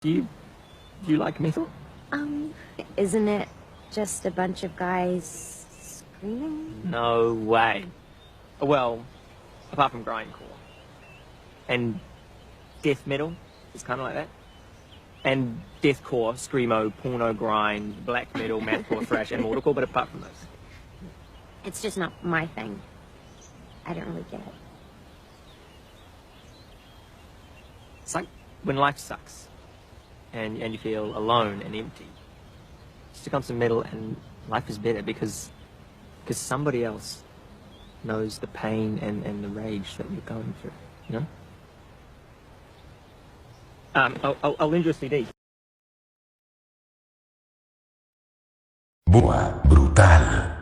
Do you like metal? Um, isn't it just a bunch of guys screaming? No way. Well, apart from grindcore. And death metal is kind of like that. And deathcore, screamo, porno, grind, black metal, mathcore, thrash, and mortalcore, but apart from those. It's just not my thing. I don't really get it. It's like when life sucks and you feel alone and empty. Stick on some metal and life is better because somebody else knows the pain and the rage that you're going through, you know? I'll lend you a CD. Boa brutal.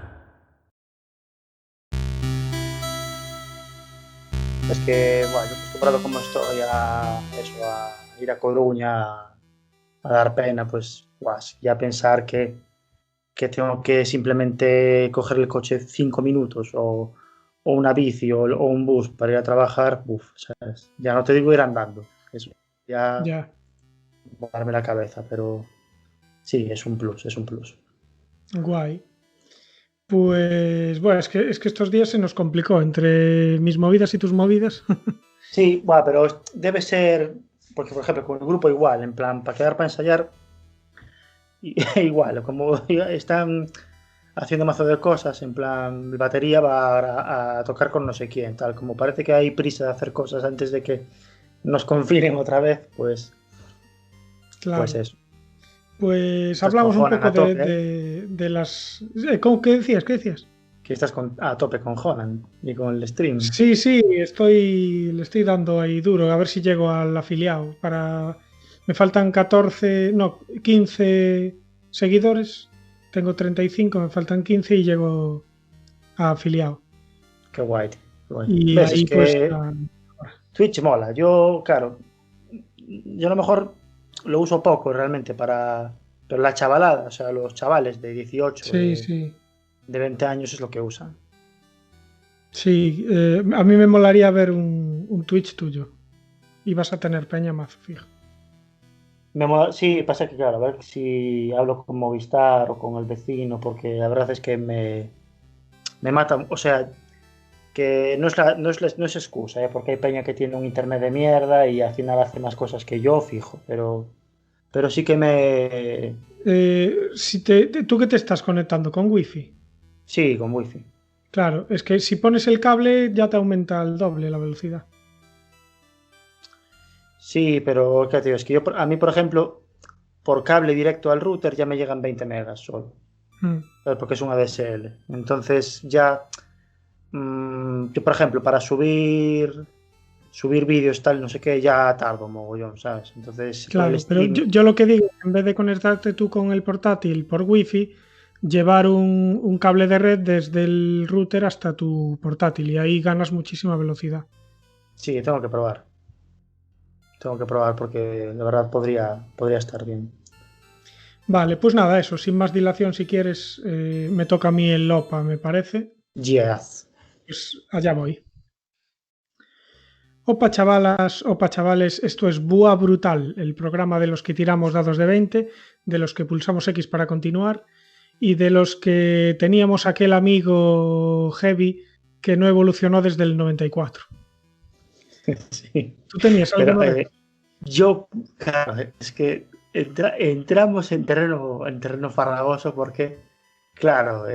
Es que, bueno, yo acostumbrado como estoy a eso, a ir a Coruña a dar pena, pues, guas, ya pensar que tengo que simplemente coger el coche 5 minutos o una bici o un bus para ir a trabajar, ¿sabes? Ya no te digo ir andando, eso ya Ya. darme la cabeza, pero sí, es un plus, es un plus. Guay. Pues bueno, es que estos días se nos complicó entre mis movidas y tus movidas. Sí, bueno, pero debe ser, porque por ejemplo con el grupo igual, en plan, para quedar para ensayar, igual, como están haciendo mazo de cosas, en plan, el batería va a tocar con no sé quién, tal, como parece que hay prisa de hacer cosas antes de que nos confinen otra vez, pues Claro. eso. Pues Estás hablamos con un Jonan poco a tope, de las... ¿Cómo, qué decías? ¿Qué decías? que estás a tope con Jonan y con el stream. Sí, sí, le estoy dando ahí duro, a ver si llego al afiliado. Me faltan 14, no, 15 seguidores. Tengo 35, me faltan 15 y llego a afiliado. Qué guay, tío, qué guay. Y ¿Ves? Es ahí pues... que Twitch mola. Yo, claro, yo a lo mejor lo uso poco realmente pero la chavalada, o sea, los chavales de 18, Sí, sí. de 20 años es lo que usan. Sí, a mí me molaría ver un Twitch tuyo. Y vas a tener peña más fijo. Sí, pasa que claro, a ver si hablo con Movistar o con el vecino, porque la verdad es que me matan, o sea, que no es excusa, porque hay peña que tiene un internet de mierda y al final hace más cosas que yo, fijo, pero sí que ¿Tú qué te estás conectando con Wi-Fi? Sí, con wifi. Claro, es que si pones el cable ya te aumenta el doble la velocidad. Sí, pero ¿qué te digo? Es que a mí, por ejemplo, por cable directo al router ya me llegan 20 megas solo, Mm, porque es un ADSL. Entonces ya, yo por ejemplo, para subir vídeos tal, no sé qué, ya tardo mogollón, ¿sabes? Entonces, por el claro, pero stream, yo lo que digo, en vez de conectarte tú con el portátil por Wi-Fi, llevar un cable de red desde el router hasta tu portátil y ahí ganas muchísima velocidad. sí, tengo que probar. Tengo que probar porque de verdad podría estar bien. Vale, pues nada, eso, sin más dilación, si quieres, me toca a mí el LOPA, me parece. Yes. Pues allá voy. Opa chavalas, opa chavales, esto es Búa Brutal, el programa de los que tiramos dados de 20, de los que pulsamos X para continuar y de los que teníamos aquel amigo Heavy que no evolucionó desde el 94. Sí. ¿Tú tenías Pero alguno de esos? yo, claro, es que entramos en terreno farragoso porque, claro,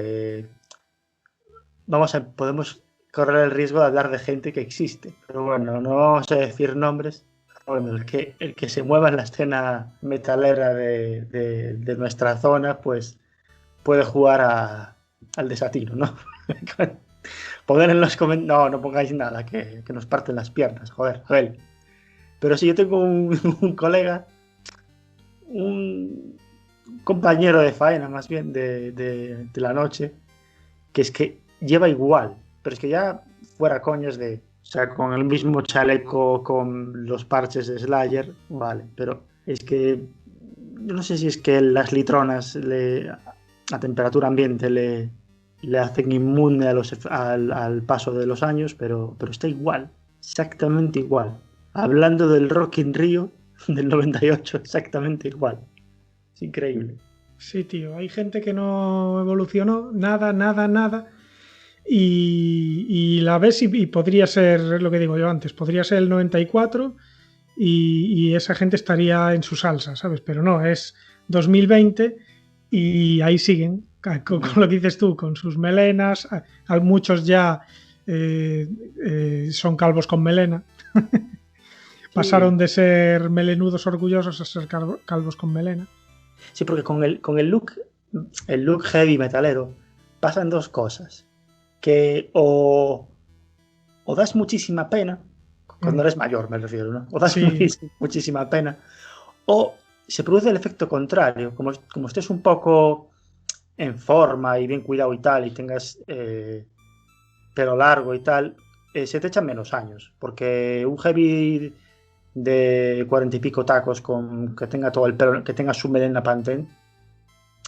podemos correr el riesgo de hablar de gente que existe. Pero bueno, no vamos a decir nombres. Bueno, el que se mueva en la escena metalera de nuestra zona, pues puede jugar al desatino, ¿no? Pongan en los comentarios. No, no pongáis nada, que nos parten las piernas, joder, a ver. Pero si yo tengo un colega, un compañero de faena, más bien, de la noche, que es que lleva igual, pero es que ya fuera coñas o sea, con el mismo chaleco, con los parches de Slayer, vale, pero es que yo no sé si es que las litronas a temperatura ambiente le hacen inmune al paso de los años, pero está igual, exactamente igual. Hablando del Rock in Rio, del 98 exactamente igual. Es increíble. Sí, tío, hay gente que no evolucionó nada, nada, nada. Y la ves y podría ser, es lo que digo yo antes, podría ser el 94 y esa gente estaría en su salsa, ¿sabes? Pero no, es 2020 y ahí siguen, con lo que dices tú, con sus melenas. Muchos ya son calvos con melena. Pasaron de ser melenudos orgullosos a ser calvos con melena. Sí, porque con el look heavy metalero pasan dos cosas. Que o das muchísima pena, cuando eres mayor me refiero, ¿no? O das muchísima pena, o se produce el efecto contrario, como estés un poco en forma y bien cuidado y tal, y tengas pelo largo y tal, se te echan menos años, porque un heavy de 40 y pico tacos que tenga todo el pelo, que tenga su melena pantén,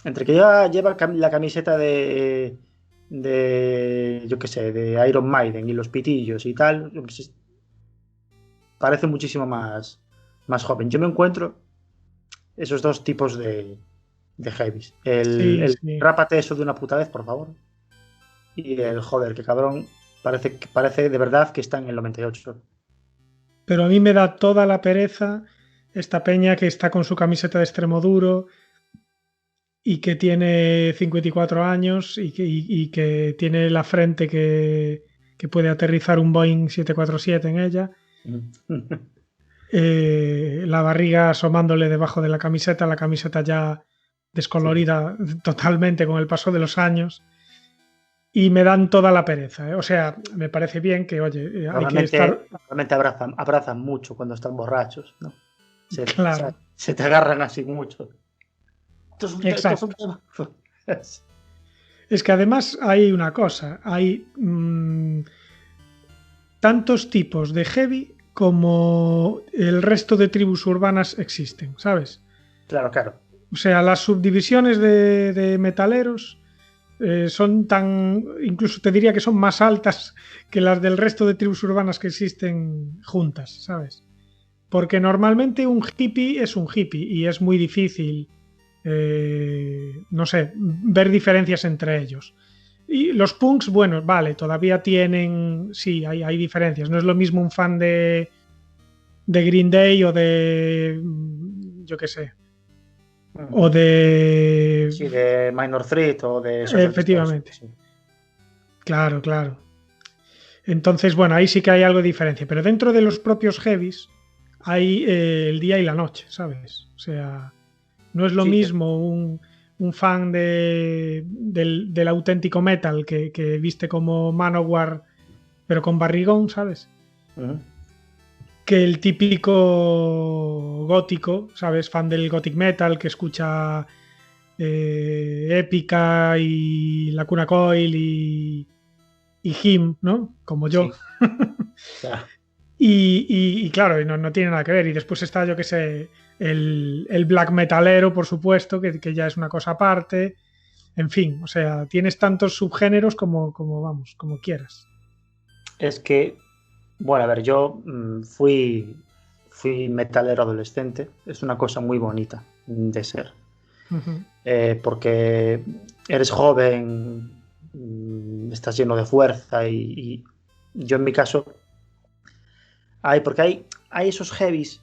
entre que lleva la camiseta de yo qué sé, de Iron Maiden y los pitillos y tal, parece muchísimo más joven. Yo me encuentro esos dos tipos de heavies. El rápate eso de una puta vez, por favor. Y el joder, que cabrón, parece de verdad que está en el 98. Pero a mí me da toda la pereza esta peña que está con su camiseta de Extremoduro y que tiene 54 años y que tiene la frente que puede aterrizar un Boeing 747 en ella. La barriga asomándole debajo de la camiseta ya descolorida totalmente con el paso de los años. Y me dan toda la pereza, ¿eh? O sea, me parece bien que, oye, hay que estar... Normalmente abrazan mucho cuando están borrachos, ¿no? Claro. Se te agarran así mucho. Exacto. Es que además hay una cosa, hay tantos tipos de heavy como el resto de tribus urbanas existen, ¿sabes? Claro, claro. O sea, las subdivisiones de metaleros son incluso te diría que son más altas que las del resto de tribus urbanas que existen juntas, ¿sabes? Porque normalmente un hippie es un hippie y es muy difícil, no sé, ver diferencias entre ellos. Y los punks, bueno, vale, todavía tienen, sí, hay diferencias. No es lo mismo un fan de Green Day o de, yo qué sé, o de... Sí, de Minor Threat o de... Efectivamente. Sí. Claro. Entonces, bueno, ahí sí que hay algo de diferencia. Pero dentro de los propios heavies hay el día y la noche, ¿sabes? O sea, no es lo mismo un fan del auténtico metal que viste como Manowar, pero con barrigón, ¿sabes? Que el típico gótico, ¿sabes? Fan del gothic metal que escucha Épica y Lacuna Coil y Him, ¿no? Como yo. Sí. y claro, no tiene nada que ver. Y después está, yo que sé, el black metalero, por supuesto, que ya es una cosa aparte. En fin, o sea, tienes tantos subgéneros como quieras. Es que, bueno, a ver, yo fui metalero adolescente. Es una cosa muy bonita de ser. Porque eres joven, estás lleno de fuerza y yo en mi caso porque hay esos heavies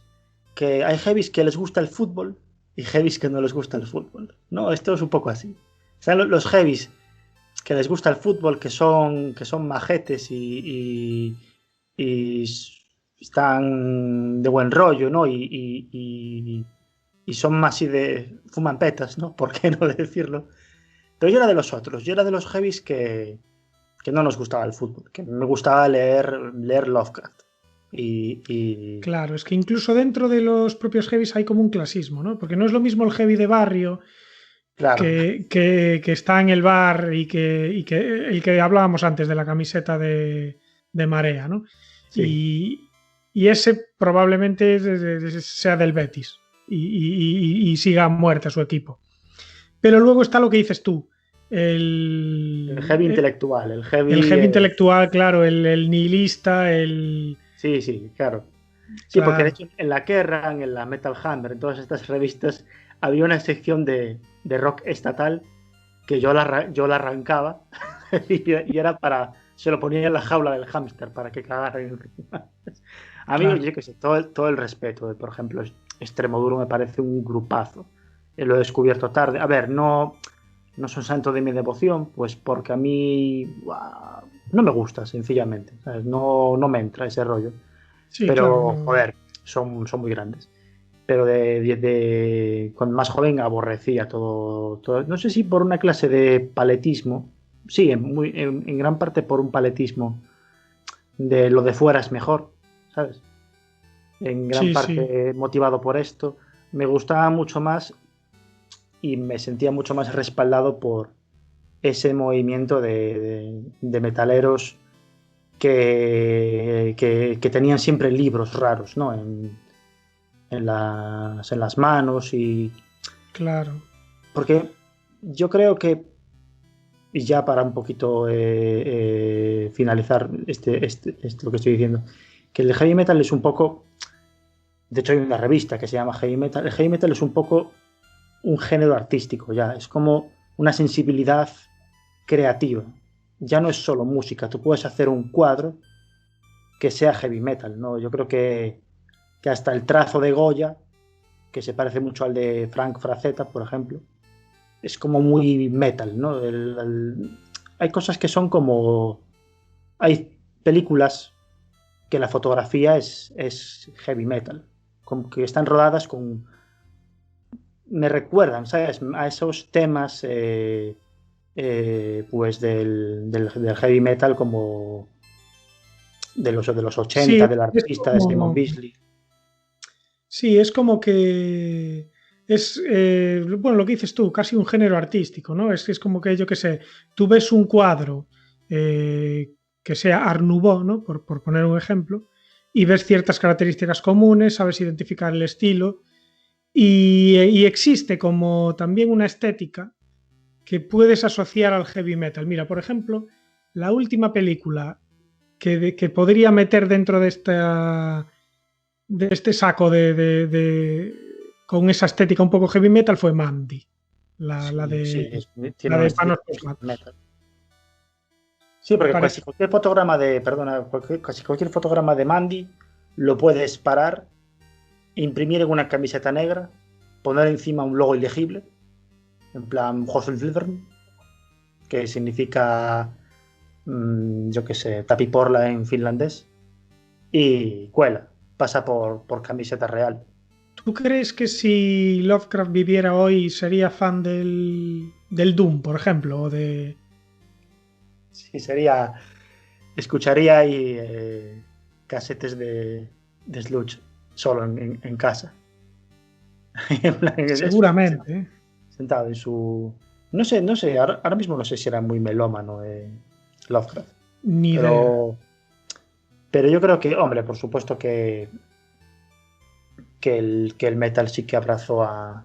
que les gusta el fútbol y heavies que no les gusta el fútbol, ¿no? Esto es un poco así. Están los heavies que les gusta el fútbol, que son majetes y están de buen rollo, ¿no? Y son más así de fuman petas, ¿no? ¿Por qué no decirlo? Pero yo era de los otros, yo era de los heavies que no nos gustaba el fútbol, que me gustaba leer Lovecraft. Claro, es que incluso dentro de los propios heavies hay como un clasismo, ¿no? Porque no es lo mismo el heavy de barrio, claro, que está en el bar y que el que hablábamos antes de la camiseta de Marea, ¿no? Sí. Y ese probablemente sea del Betis y siga a muerte a su equipo. Pero luego está lo que dices tú. El heavy intelectual. El heavy intelectual, claro, el nihilista, Sí, claro. Sí, porque de Claro. hecho en la Kerrang, en la Metal Hammer, en todas estas revistas, había una sección de rock estatal que yo la arrancaba y era para. Se lo ponía en la jaula del hámster para que cagara encima. Amigos, Claro. yo que sé, todo el respeto. Por ejemplo, Extremoduro me parece un grupazo. Lo he descubierto tarde. A ver, no son santo de mi devoción, pues porque a mí no me gusta, sencillamente. ¿Sabes? No me entra ese rollo. Sí, claro, Pero, no. joder, son muy grandes. Pero cuando más joven aborrecía todo. No sé si por una clase de paletismo. Sí, en gran parte por un paletismo de lo de fuera es mejor, ¿sabes? En gran Sí, sí. parte motivado por esto. Me gustaba mucho más y me sentía mucho más respaldado por ese movimiento de metaleros que tenían siempre libros raros, ¿no? En las manos y. Claro. Porque yo creo que, y ya para un poquito finalizar lo que estoy diciendo, que el heavy metal es un poco. De hecho, hay una revista que se llama Heavy Metal. El heavy metal es un poco un género artístico, ya. Es como una sensibilidad creativa. Ya no es solo música. Tú puedes hacer un cuadro que sea heavy metal, ¿no? Yo creo que hasta el trazo de Goya, que se parece mucho al de Frank Frazetta, por ejemplo, es como muy metal, ¿no? Hay cosas que son como. Hay películas que la fotografía es heavy metal, que están rodadas con. Me recuerdan, ¿sabes? A esos temas, pues del heavy metal, como de los Sí, 80, del es artista de Simon como. Beasley. Sí, es como que es, bueno, lo que dices tú, casi un género artístico, ¿no? Es como que, yo qué sé, tú ves un cuadro que sea Art Nouveau, ¿no? Por poner un ejemplo, y ves ciertas características comunes, sabes identificar el estilo, y existe como también una estética que puedes asociar al heavy metal. Mira, por ejemplo, la última película que podría meter dentro de este saco con esa estética un poco heavy metal fue Mandy, la, la Sí, sí, de tiene la una de estética Panos Cosmatos. metal. Sí, Me porque parece. casi cualquier fotograma de Mandy lo puedes parar, imprimir en una camiseta negra, poner encima un logo ilegible, en plan Hoselflivern, que significa, yo qué sé, tapiporla en finlandés, y cuela, pasa por camiseta real. ¿Tú crees que si Lovecraft viviera hoy sería fan del Doom, por ejemplo? O de. Sí, escucharía ahí casetes de Sludge solo en casa. En plan, Seguramente, ¿eh? sentado en su. No sé, ahora mismo no sé si era muy melómano Lovecraft, Ni idea. pero, pero yo creo que, hombre, por supuesto que el metal sí que abrazó a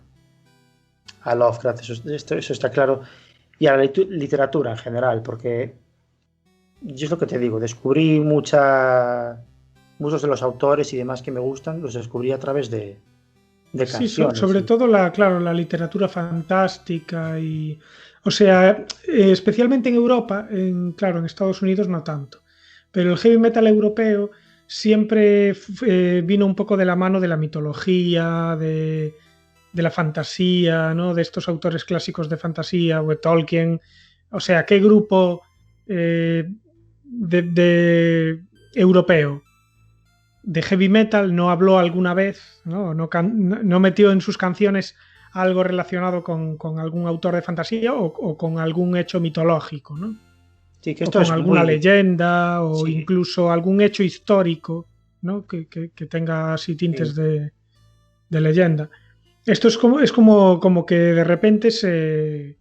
Lovecraft, eso está claro, y a la literatura en general, porque yo es lo que te digo, descubrí muchos de los autores y demás que me gustan, los descubrí a través de Sí, canciones. sobre todo claro, la literatura fantástica y, o sea, especialmente en Europa, claro, en Estados Unidos no tanto, pero el heavy metal europeo siempre vino un poco de la mano de la mitología, de la fantasía, ¿no? De estos autores clásicos de fantasía, o de Tolkien, o sea, ¿qué grupo de europeo de heavy metal no habló alguna vez, no metió en sus canciones algo relacionado con algún autor de fantasía o con algún hecho mitológico, ¿no? Sí, que O esto con es alguna muy. leyenda o Sí, incluso algún hecho histórico, ¿no? Que tenga así tintes sí. de leyenda. Esto es como que de repente se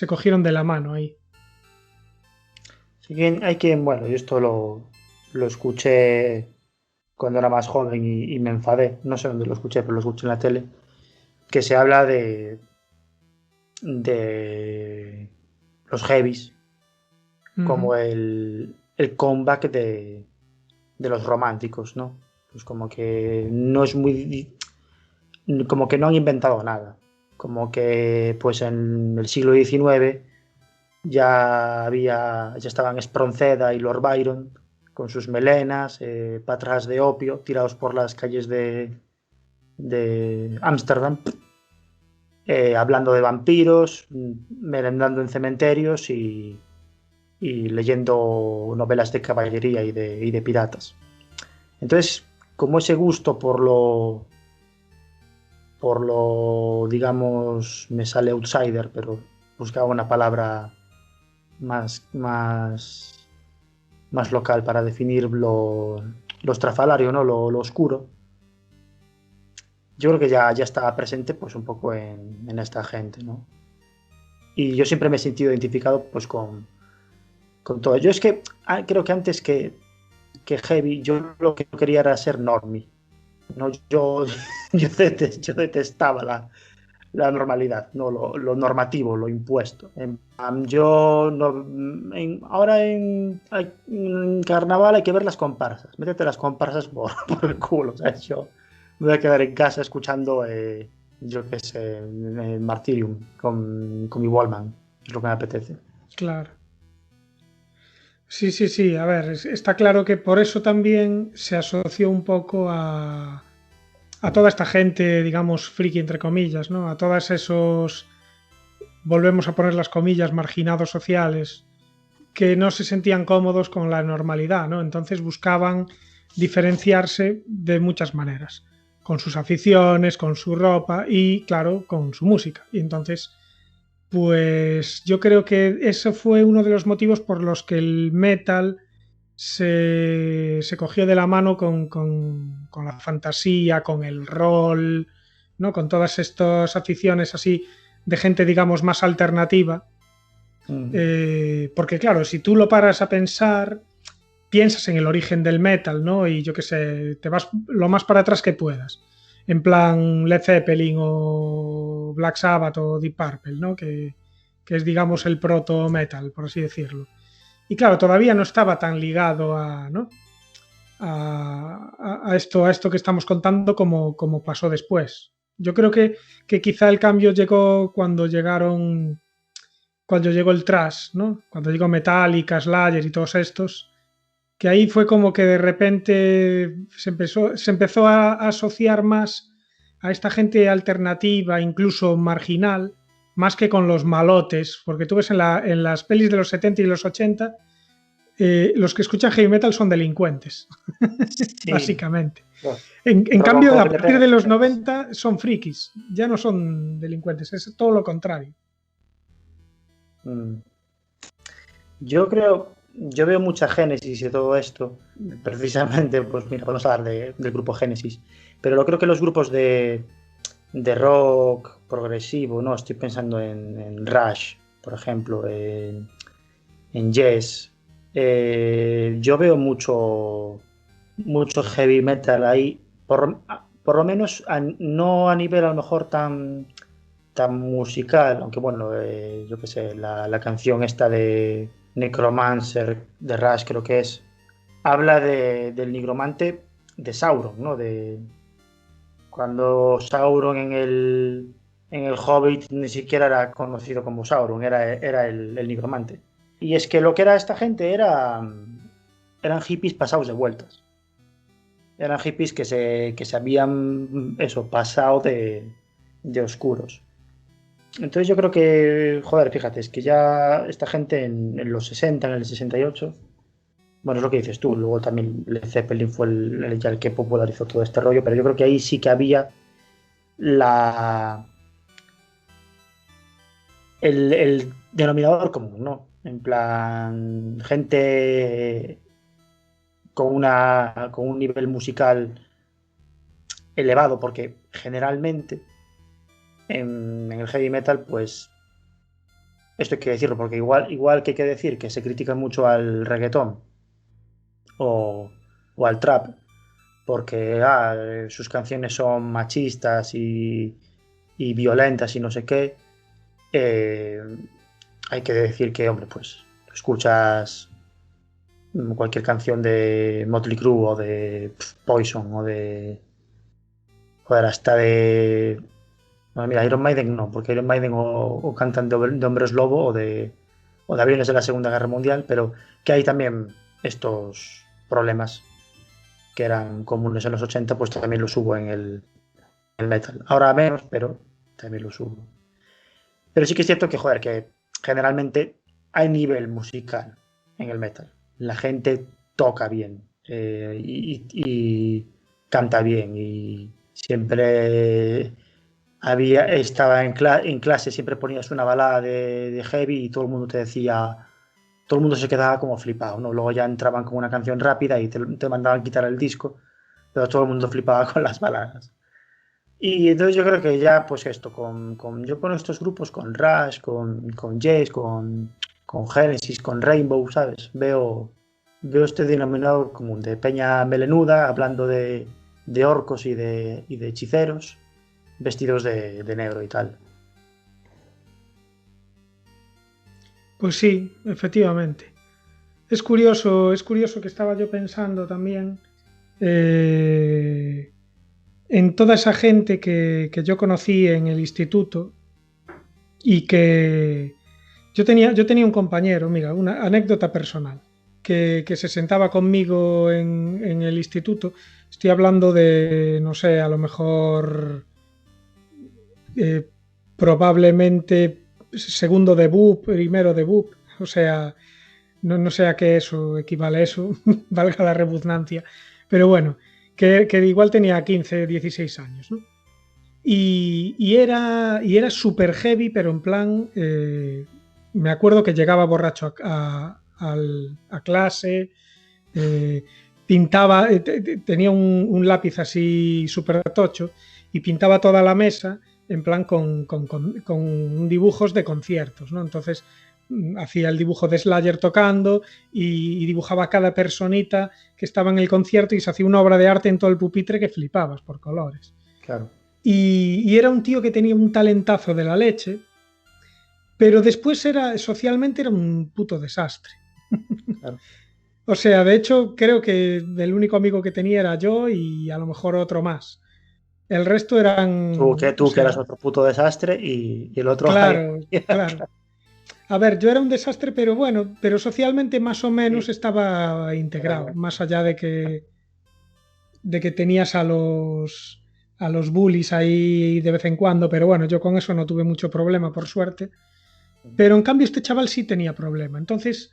cogieron de la mano ahí. Sí que hay quien, bueno, yo esto lo escuché cuando era más joven y me enfadé. No sé dónde lo escuché, pero lo escuché en la tele. Que se habla de los heavies Uh -huh. como el comeback de los románticos, ¿no? pues como que no es muy, como que no han inventado nada, como que pues en el siglo XIX ya estaban Espronceda y Lord Byron con sus melenas, patras de opio, tirados por las calles de Ámsterdam, hablando de vampiros, merendando en cementerios y leyendo novelas de caballería y de piratas. Entonces, como ese gusto digamos, me sale outsider, pero buscaba una palabra más local para definir lo estrafalario, ¿no? Lo oscuro. Yo creo que ya está presente pues un poco en esta gente, ¿no? Y yo siempre me he sentido identificado pues con todo. Yo es que creo que antes que heavy, yo lo que quería era ser normie. ¿No? Yo detestaba la normalidad, no lo normativo, lo impuesto. Yo no, ahora en carnaval hay que ver las comparsas. Métete las comparsas por el culo. ¿Sabes? Yo me voy a quedar en casa escuchando, yo qué sé, Martyrium con mi Wallman. Es lo que me apetece. Claro. Sí, sí, sí. A ver, está claro que por eso también se asoció un poco a toda esta gente, digamos, friki entre comillas, ¿no? A todos esos, volvemos a poner las comillas, marginados sociales, que no se sentían cómodos con la normalidad, ¿no? Entonces buscaban diferenciarse de muchas maneras, con sus aficiones, con su ropa y, claro, con su música. Y entonces, pues yo creo que eso fue uno de los motivos por los que el metal se cogió de la mano con la fantasía, con el rol, ¿no? Con todas estas aficiones así de gente, digamos, más alternativa. Porque claro, si tú lo paras a pensar, piensas en el origen del metal, ¿no? Y yo qué sé, te vas lo más para atrás que puedas. En plan Led Zeppelin o Black Sabbath o Deep Purple, ¿no? Que es, digamos, el proto-metal, por así decirlo. Y claro, todavía no estaba tan ligado a, ¿no? a esto que estamos contando como pasó después. Yo creo que quizá el cambio llegó cuando llegó el thrash, ¿no? Cuando llegó Metallica, Slayer y todos estos, que ahí fue como que de repente se empezó a asociar más a esta gente alternativa, incluso marginal, más que con los malotes, porque tú ves en las pelis de los 70 y los 80, los que escuchan heavy metal son delincuentes, Sí, básicamente. bueno, En cambio, a Robocop le partir pega. de los 90 son frikis, ya no son delincuentes, es todo lo contrario. Mm. Yo veo mucha génesis de todo esto, precisamente, pues mira, vamos a hablar del grupo Génesis, pero lo creo que los grupos de rock progresivo, ¿no? Estoy pensando en Rush, por ejemplo, en Yes. Yo veo mucho heavy metal ahí, por lo menos no a nivel a lo mejor tan musical, aunque bueno, yo qué sé, la canción esta de Necromancer de Rush creo que es, habla del nigromante de Sauron, ¿no? De cuando Sauron en el Hobbit ni siquiera era conocido como Sauron, era el nigromante. Y es que lo que era esta gente eran hippies pasados de vueltas. Eran hippies que se habían eso, pasado de oscuros. Entonces yo creo que, joder, fíjate, es que ya esta gente en los 60, en el 68, bueno, es lo que dices tú, luego también Led Zeppelin fue ya el que popularizó todo este rollo, pero yo creo que ahí sí que había la el denominador común, ¿no? En plan, gente con un nivel musical elevado, porque generalmente en el heavy metal, pues esto hay que decirlo, porque igual que hay que decir que se critica mucho al reggaetón o al trap, porque sus canciones son machistas y violentas y no sé qué, eh, hay que decir que, hombre, pues escuchas cualquier canción de Motley Crue o de Poison o hasta de... Bueno, mira, Iron Maiden no, porque Iron Maiden o cantan de Hombres Lobo o de aviones de la Segunda Guerra Mundial, pero que hay también estos problemas que eran comunes en los 80, pues también los hubo en el metal. Ahora menos, pero también los hubo. Pero sí que es cierto que, joder, que generalmente hay nivel musical en el metal. La gente toca bien y canta bien y siempre estaba en clase, siempre ponías una balada de heavy y todo el mundo te decía, todo el mundo se quedaba como flipado, ¿no? Luego ya entraban con una canción rápida y te mandaban quitar el disco, pero todo el mundo flipaba con las baladas. Y entonces yo creo que ya, pues esto, yo con estos grupos, con Rush, con Yes, con Genesis, con Rainbow, ¿sabes? Veo este denominador común de peña melenuda, hablando de orcos y de hechiceros, vestidos de negro y tal. Pues sí, efectivamente. Es curioso que estaba yo pensando también en toda esa gente que yo conocí en el instituto y que yo tenía un compañero, mira, una anécdota personal, que se sentaba conmigo en el instituto. Estoy hablando de, no sé, a lo mejor eh, probablemente segundo de BUP, primero de BUP, o sea, no sé a qué eso equivale a eso, valga la redundancia, pero bueno, que igual tenía 15, 16 años, ¿no? Y era súper heavy, pero en plan, me acuerdo que llegaba borracho a clase, pintaba, tenía un lápiz así súper tocho y pintaba toda la mesa en plan con dibujos de conciertos, ¿no? Entonces hacía el dibujo de Slayer tocando y dibujaba cada personita que estaba en el concierto y se hacía una obra de arte en todo el pupitre que flipabas por colores. Claro. Y era un tío que tenía un talentazo de la leche, pero después socialmente era un puto desastre. Claro. O sea, de hecho, creo que el único amigo que tenía era yo y a lo mejor otro más. El resto eran... Tú que eras otro puto desastre y el otro... Claro, claro. A ver, yo era un desastre, pero bueno, pero socialmente más o menos Sí. estaba integrado, más allá de que tenías a los bullies ahí de vez en cuando, pero bueno, yo con eso no tuve mucho problema, por suerte. Pero en cambio este chaval sí tenía problema. Entonces,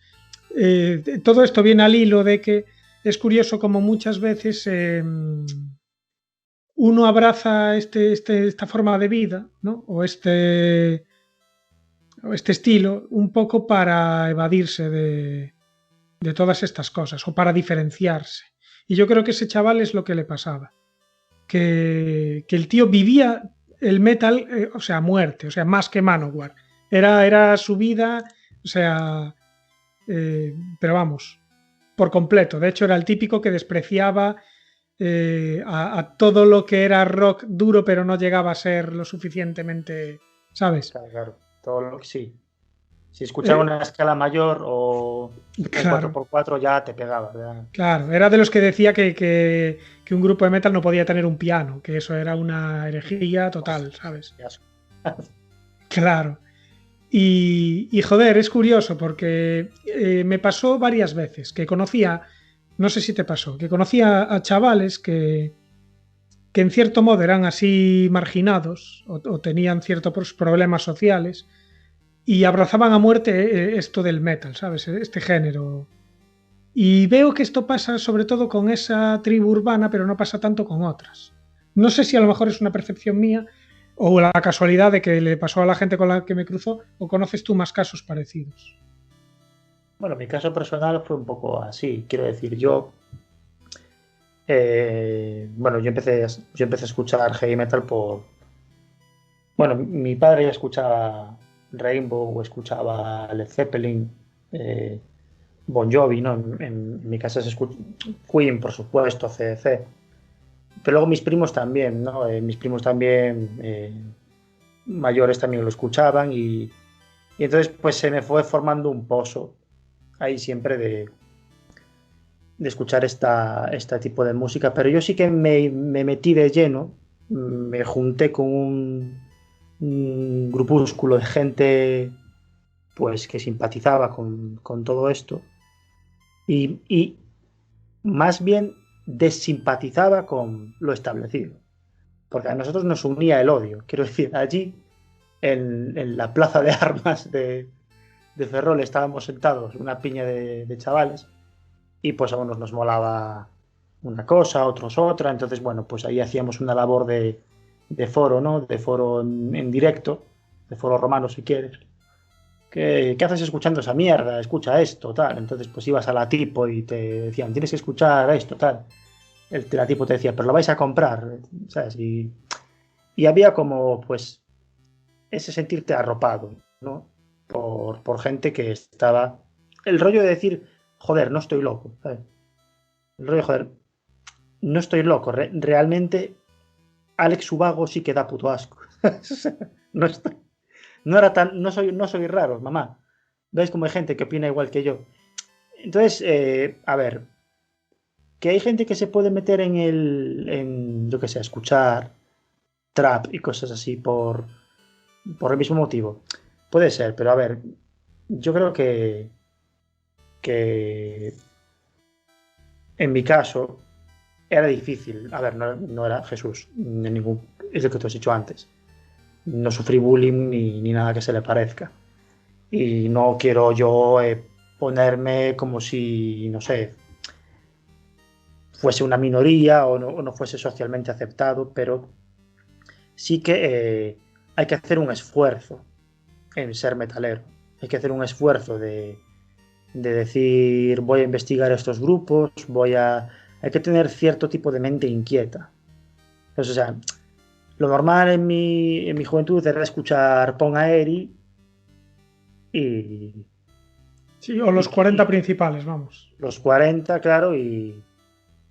todo esto viene al hilo de que es curioso como muchas veces uno abraza esta forma de vida, ¿no? o este estilo un poco para evadirse de todas estas cosas o para diferenciarse. Y yo creo que ese chaval es lo que le pasaba. Que el tío vivía el metal, o sea, a muerte, o sea, más que Manowar. Era su vida, o sea, pero vamos, por completo. De hecho, era el típico que despreciaba a todo lo que era rock duro, pero no llegaba a ser lo suficientemente, ¿sabes? Claro. Todo lo que sí. Si escuchaba una escala mayor o un Claro. 4x4 ya te pegaba, ¿verdad? Claro, era de los que decía que un grupo de metal no podía tener un piano, que eso era una herejía total, ¿sabes? Claro. Y joder, es curioso porque me pasó varias veces que conocía, no sé si te pasó, que conocía a chavales que en cierto modo eran así marginados o tenían ciertos problemas sociales y abrazaban a muerte esto del metal, ¿sabes? Este género. Y veo que esto pasa sobre todo con esa tribu urbana, pero no pasa tanto con otras. No sé si a lo mejor es una percepción mía o la casualidad de que le pasó a la gente con la que me cruzó, o conoces tú más casos parecidos. Bueno, mi caso personal fue un poco así. Quiero decir, yo empecé a escuchar heavy metal por... Bueno, mi padre ya escuchaba Rainbow o escuchaba Led Zeppelin, Bon Jovi, ¿no? En mi casa se escucha Queen, por supuesto, CDC. Pero luego mis primos también, ¿no? Mis primos también mayores también lo escuchaban y entonces pues se me fue formando un pozo ahí siempre escuchar este tipo de música, pero yo sí que me metí de lleno, me junté con un grupúsculo de gente pues que simpatizaba con todo esto y más bien desimpatizaba con lo establecido, porque a nosotros nos unía el odio. Quiero decir, allí en la plaza de armas de Ferrol estábamos sentados, una piña de chavales, y pues a unos nos molaba una cosa, a otros otra, entonces bueno, pues ahí hacíamos una labor de foro, ¿no? De foro en directo, de foro romano si quieres. ¿Qué haces escuchando esa mierda? Escucha esto, tal. Entonces pues ibas a la tipo y te decían, tienes que escuchar esto, tal. La tipo te decía, pero lo vais a comprar, ¿sabes? Y había como pues ese sentirte arropado, ¿no? Por gente que estaba... El rollo de decir, joder, no estoy loco, ¿sabes? El rollo, joder, no estoy loco. Realmente Alex Ubago sí que da puto asco. no, estoy, no, era tan, no soy raro, mamá. ¿Veis como hay gente que opina igual que yo? Entonces, a ver, que hay gente que se puede meter en yo que sé, escuchar trap y cosas así por el mismo motivo. Puede ser, pero a ver, yo creo que en mi caso era difícil. A ver, no era Jesús, de ningún, es lo que te has dicho antes. No sufrí bullying ni nada que se le parezca. Y no quiero yo ponerme como si, no sé, fuese una minoría o no fuese socialmente aceptado, pero sí que hay que hacer un esfuerzo en ser metalero. Hay que hacer un esfuerzo de decir, voy a investigar estos grupos, hay que tener cierto tipo de mente inquieta. Entonces, o sea, lo normal en mi juventud era escuchar Pon Aeri y... Sí, o los 40 principales, vamos. Los 40, claro, y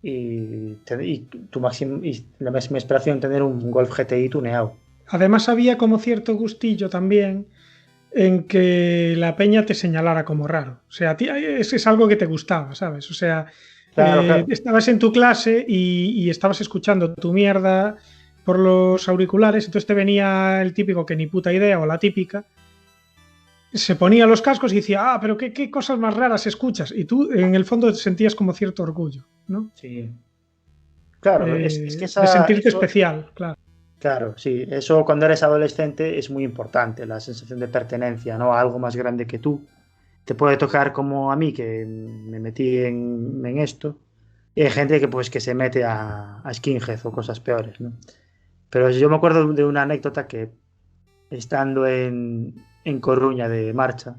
la máxima inspiración tener un Golf GTI tuneado. Además había como cierto gustillo también en que la peña te señalara como raro. O sea, a ti es algo que te gustaba, ¿sabes? O sea, Claro. estabas en tu clase y estabas escuchando tu mierda por los auriculares, entonces te venía el típico que ni puta idea o la típica, se ponía los cascos y decía, pero qué cosas más raras escuchas. Y tú en el fondo sentías como cierto orgullo, ¿no? Sí. Claro, es que De sentirte eso, especial, claro. claro, sí, eso cuando eres adolescente es muy importante, la sensación de pertenencia, ¿no? A algo más grande que tú. Te puede tocar como a mí, que me metí en esto, y hay gente que pues que se mete a skinhead o cosas peores, ¿no? Pero yo me acuerdo de una anécdota que estando en Coruña de marcha,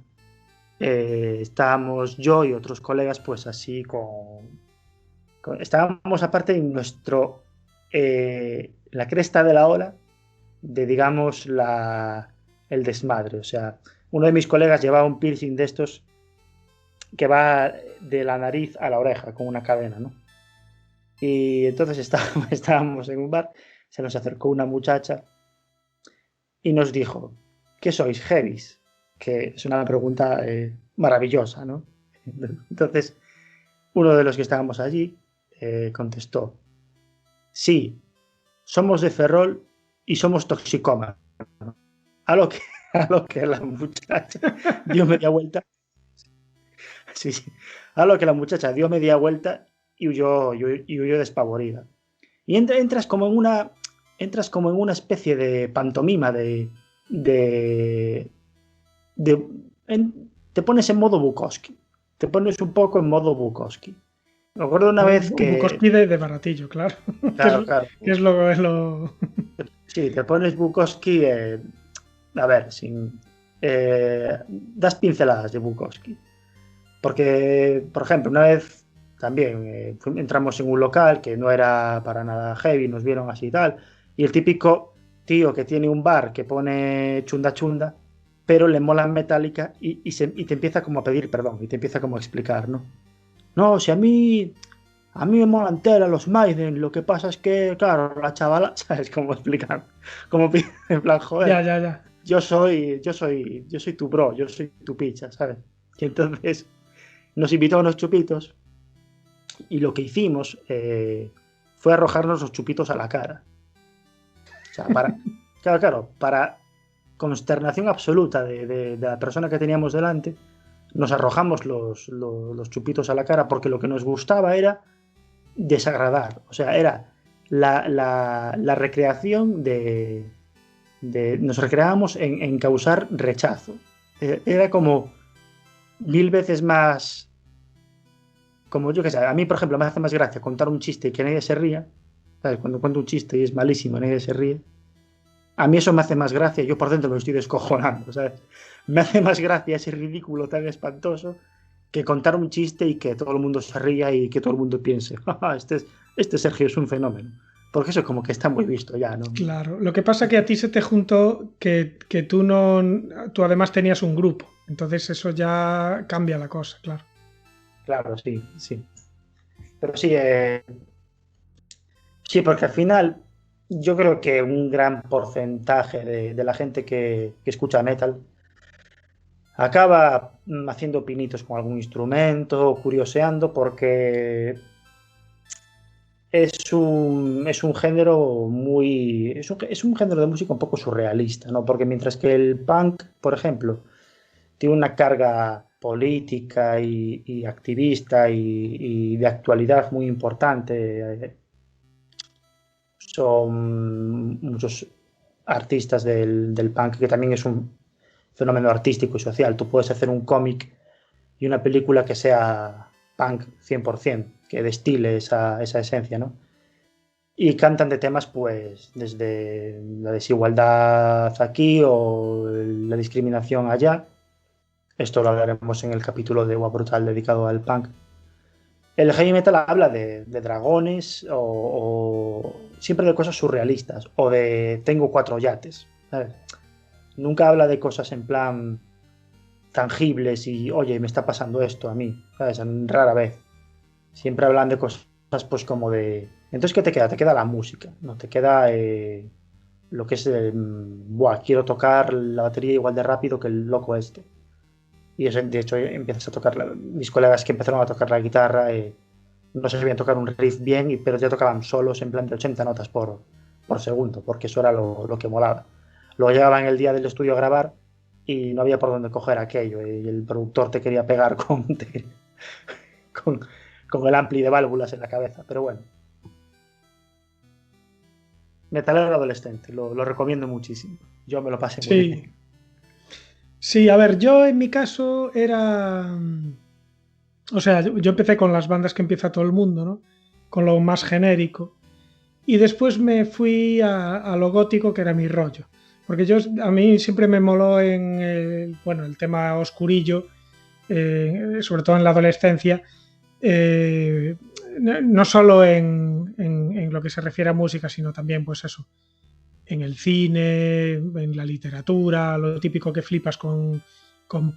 estábamos yo y otros colegas pues así estábamos aparte en la cresta de la ola de digamos el desmadre, o sea, uno de mis colegas llevaba un piercing de estos que va de la nariz a la oreja con una cadena, ¿no? Y entonces estábamos en un bar, se nos acercó una muchacha y nos dijo, ¿qué sois, heavies? Que es una pregunta maravillosa, ¿no? Entonces, uno de los que estábamos allí contestó, sí, somos de Ferrol y somos toxicómanos. A lo que la muchacha dio media vuelta. Sí, sí. A lo que la muchacha dio media vuelta y huyó despavorida. Y entras como en una especie de pantomima te pones en modo Bukowski. Te pones un poco en modo Bukowski. Me acuerdo una vez que... Bukowski de baratillo, claro. Claro. Que es lo... Sí, te pones Bukowski... a ver, das pinceladas de Bukowski. Porque, por ejemplo, una vez también entramos en un local que no era para nada heavy, nos vieron así y tal, y el típico tío que tiene un bar que pone chunda chunda, pero le mola Metallica y te empieza como a pedir perdón, y te empieza como a explicar, ¿no? No, si a mí me mola entera los Maiden, lo que pasa es que, claro, la chavala, ¿sabes cómo explicar? Como en plan, joder, Ya. yo soy tu bro, yo soy tu picha, ¿sabes? Y entonces nos invitó a unos chupitos Y lo que hicimos fue arrojarnos los chupitos a la cara. O sea, claro, para consternación absoluta de la persona que teníamos delante, nos arrojamos los chupitos a la cara porque lo que nos gustaba era desagradar. O sea, era la recreación nos recreábamos en causar rechazo. Era como 1000 veces más, como yo que sé, a mí por ejemplo me hace más gracia contar un chiste y que nadie se ría, ¿sabes? Cuando cuento un chiste y es malísimo y nadie se ríe, a mí eso me hace más gracia, yo por dentro me estoy descojonando, ¿sabes? Me hace más gracia ese ridículo tan espantoso que contar un chiste y que todo el mundo se ría y que todo el mundo piense, este Sergio es un fenómeno. Porque eso como que está muy visto ya, ¿no? Claro, lo que pasa que a ti se te juntó que tú además tenías un grupo, entonces eso ya cambia la cosa, claro. Claro, sí. Pero sí, sí, porque al final yo creo que un gran porcentaje de la gente que escucha metal acaba haciendo pinitos con algún instrumento, curioseando, porque es un género muy... Es un género de música un poco surrealista, ¿no? Porque mientras que el punk, por ejemplo, tiene una carga política y activista y de actualidad muy importante, son muchos artistas del punk, que también es un fenómeno artístico y social. Tú puedes hacer un cómic y una película que sea punk 100%, que destile esa esencia, ¿no? Y cantan de temas, pues, desde la desigualdad aquí o la discriminación allá. Esto lo hablaremos en el capítulo de Gua Brutal dedicado al punk. El heavy metal habla de dragones o siempre de cosas surrealistas o de tengo 4 yates, ¿sabes? Nunca habla de cosas en plan tangibles y, oye, me está pasando esto a mí, ¿sabes? Rara vez. Siempre hablan de cosas, pues, como de... Entonces, ¿qué te queda? Te queda la música, ¿no? Te queda lo que es buah, quiero tocar la batería igual de rápido que el loco este. Y eso, de hecho, empiezas a tocar... Mis colegas que empezaron a tocar la guitarra no sabían tocar un riff bien, pero ya tocaban solos en plan de 80 notas por segundo, porque eso era lo que molaba. Luego llegaban el día del estudio a grabar y no había por dónde coger aquello, y el productor te quería pegar con el ampli de válvulas en la cabeza, pero bueno. Metalero adolescente, lo recomiendo muchísimo. Yo me lo pasé muy bien. Sí, a ver, yo en mi caso era... O sea, yo empecé con las bandas que empieza todo el mundo, ¿no? Con lo más genérico. Y después me fui a lo gótico, que era mi rollo. Porque a mí siempre me moló el tema oscurillo, sobre todo en la adolescencia, no solo en lo que se refiere a música, sino también, pues eso, en el cine, en la literatura, lo típico que flipas con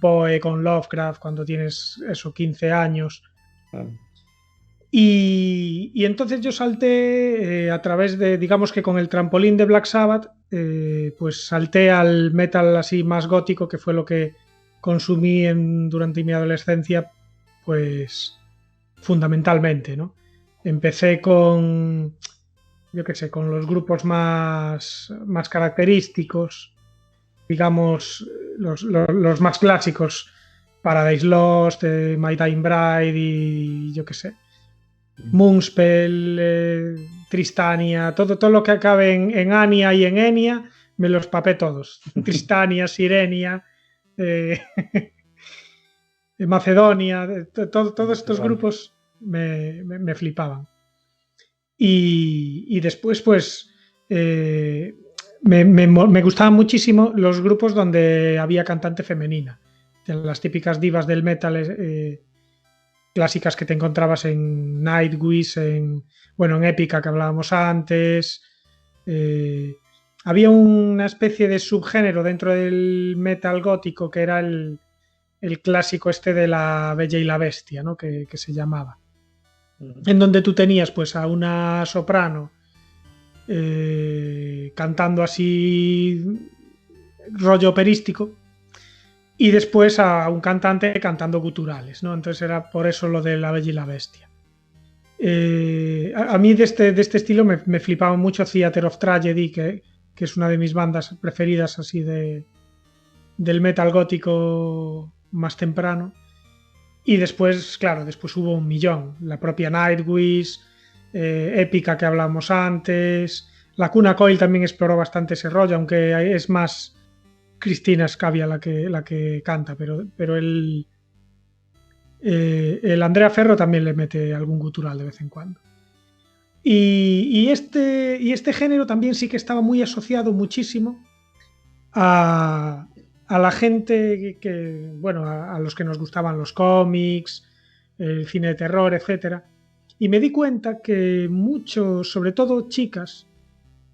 Poe, con Lovecraft, cuando tienes 15 años. Y entonces yo salté a través de, digamos que con el trampolín de Black Sabbath, pues salté al metal así más gótico, que fue lo que consumí durante mi adolescencia, pues fundamentalmente, ¿no? Empecé con, yo qué sé, con los grupos más característicos, digamos, los más clásicos, Paradise Lost, My Dying Bride y yo qué sé, Moonspell, Tristania, todo lo que acabe en Ania y en Enia, me los papé todos. Tristania, Sirenia, Macedonia, todos estos grupos me flipaban. Y después, pues, me gustaban muchísimo los grupos donde había cantante femenina. Las típicas divas del metal clásicas que te encontrabas en Nightwish, en Epica, que hablábamos antes. Había una especie de subgénero dentro del metal gótico que era el clásico este de la Bella y la Bestia, ¿no? que se llamaba. En donde tú tenías pues a una soprano cantando así rollo operístico, y después a un cantante cantando guturales, ¿no? Entonces era por eso lo de la Bella y la Bestia. A mí de este estilo me flipaba mucho Theater of Tragedy, que es una de mis bandas preferidas así del metal gótico más temprano. Y después, claro, después hubo un millón. La propia Nightwish, Épica que hablamos antes. La Cuna Coil también exploró bastante ese rollo, aunque es más Cristina Scavia la que canta, pero el Andrea Ferro también le mete algún gutural de vez en cuando. Y este género también sí que estaba muy asociado muchísimo a la gente bueno, a los que nos gustaban los cómics, el cine de terror, etcétera. Y me di cuenta que muchos, sobre todo chicas,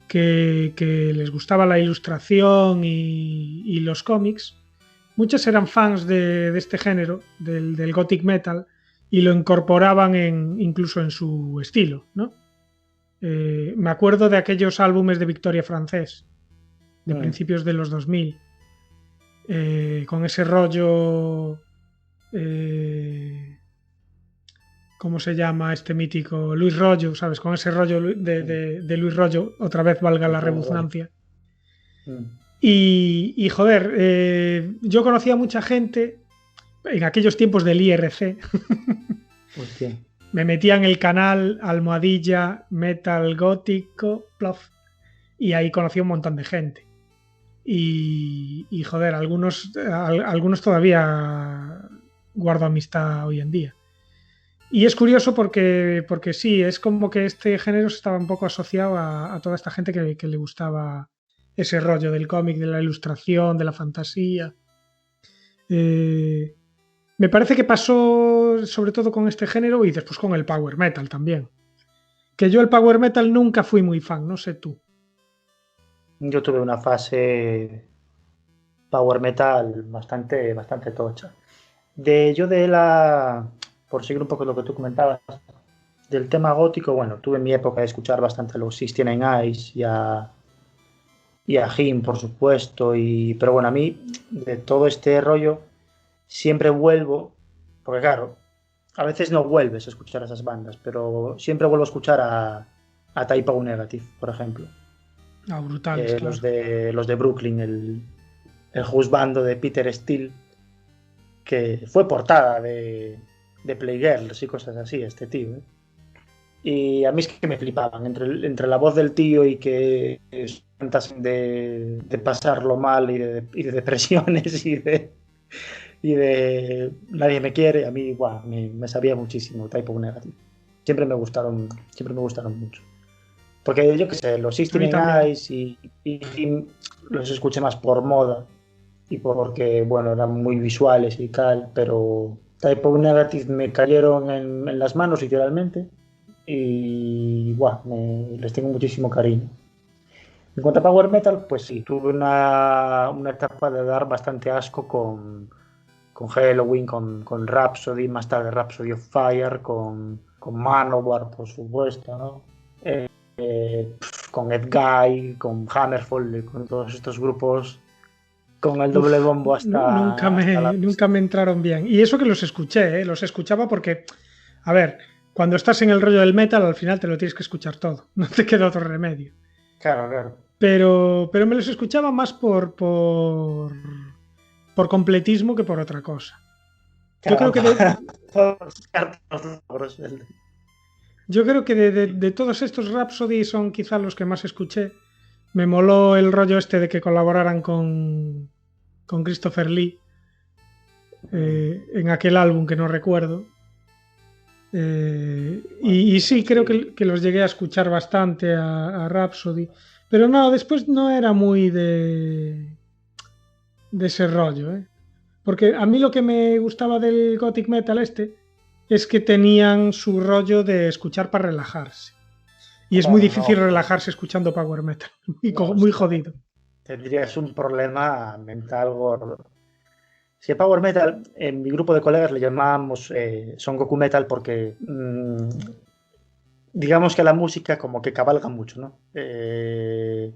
que les gustaba la ilustración y los cómics, muchas eran fans de este género, del gothic metal, y lo incorporaban incluso en su estilo, ¿no? Me acuerdo de aquellos álbumes de Victoria Francés, de principios de los 2000, con ese rollo... ¿cómo se llama este mítico? Luis Rollo, ¿sabes? Con ese rollo de Luis Rollo, otra vez valga la redundancia. Y joder, yo conocía a mucha gente en aquellos tiempos del IRC. Hostia. Me metía en el canal almohadilla metal gótico plof, y ahí conocí a un montón de gente. Y joder, algunos todavía guardo amistad hoy en día. Y es curioso porque sí, es como que este género estaba un poco asociado a toda esta gente que le gustaba ese rollo del cómic, de la ilustración, de la fantasía. Me parece que pasó sobre todo con este género y después con el power metal también. Que yo el power metal nunca fui muy fan, no sé tú. Yo tuve una fase power metal bastante tocha. Por seguir un poco lo que tú comentabas, del tema gótico, bueno, tuve mi época de escuchar bastante a los Sixteen Eyes y a Him, por supuesto, pero bueno, a mí, de todo este rollo, siempre vuelvo, porque claro, a veces no vuelves a escuchar a esas bandas, pero siempre vuelvo a escuchar a Type O Negative, por ejemplo. Brutales, claro. Los de Brooklyn, el juzgando de Peter Steele, que fue portada de Playgirls y cosas así, este tío. Y a mí es que me flipaban, entre la voz del tío y que cantasen de pasarlo mal y de depresiones y de nadie me quiere, a mí me sabía muchísimo Type O Negative. Siempre me gustaron mucho. Porque yo qué sé, los Sixteen Eyes y los escuché más por moda y porque, bueno, eran muy visuales y tal, pero Type O Negative me cayeron en las manos literalmente y les tengo muchísimo cariño. En cuanto a Power Metal, pues sí, tuve una etapa de dar bastante asco con Halloween, con Rhapsody, más tarde Rhapsody of Fire, con Manowar, por supuesto, ¿no? Con Ed Guy, con Hammerfall, con todos estos grupos, con el doble bombo nunca me entraron bien. Y eso que los escuché, los escuchaba porque, a ver, cuando estás en el rollo del metal, al final te lo tienes que escuchar todo, no te queda otro remedio. Claro. Pero me los escuchaba más por completismo que por otra cosa. Claro. Yo creo que de todos estos Rhapsody son quizá los que más escuché. Me moló el rollo este de que colaboraran con Christopher Lee en aquel álbum que no recuerdo. Y sí, creo que los llegué a escuchar bastante a Rhapsody. Pero no, después no era muy de ese rollo, ¿eh? Porque a mí lo que me gustaba del gothic metal es que tenían su rollo de escuchar para relajarse. Y es muy difícil relajarse escuchando power metal. Muy jodido. Tendrías un problema mental gordo. Si el power metal, en mi grupo de colegas le llamábamos Son Goku Metal porque digamos que la música como que cabalga mucho, ¿no? Pero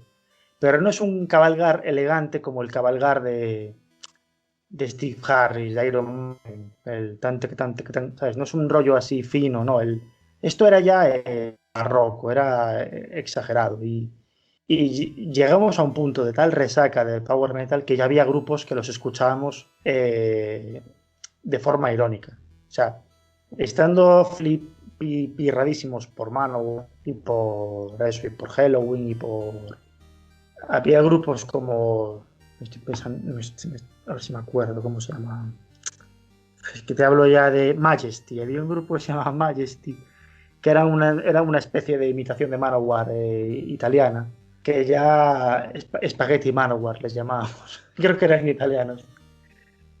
no es un cabalgar elegante como el cabalgar de Steve Harris, de Iron Man, el tan, ¿sabes? No es un rollo así fino, ¿no? Esto era ya barroco, era exagerado. Y llegamos a un punto de tal resaca del power metal que ya había grupos que los escuchábamos de forma irónica. O sea, estando pirradísimos por Manowar y por eso, y por Halloween y por... Había grupos como... Estoy pensando, a ver si me acuerdo cómo se llama. Es que te hablo ya de Majesty. Había un grupo que se llamaba Majesty, que era una especie de imitación de Manowar italiana, que ya Spaghetti Manowar les llamábamos. Creo que eran italianos.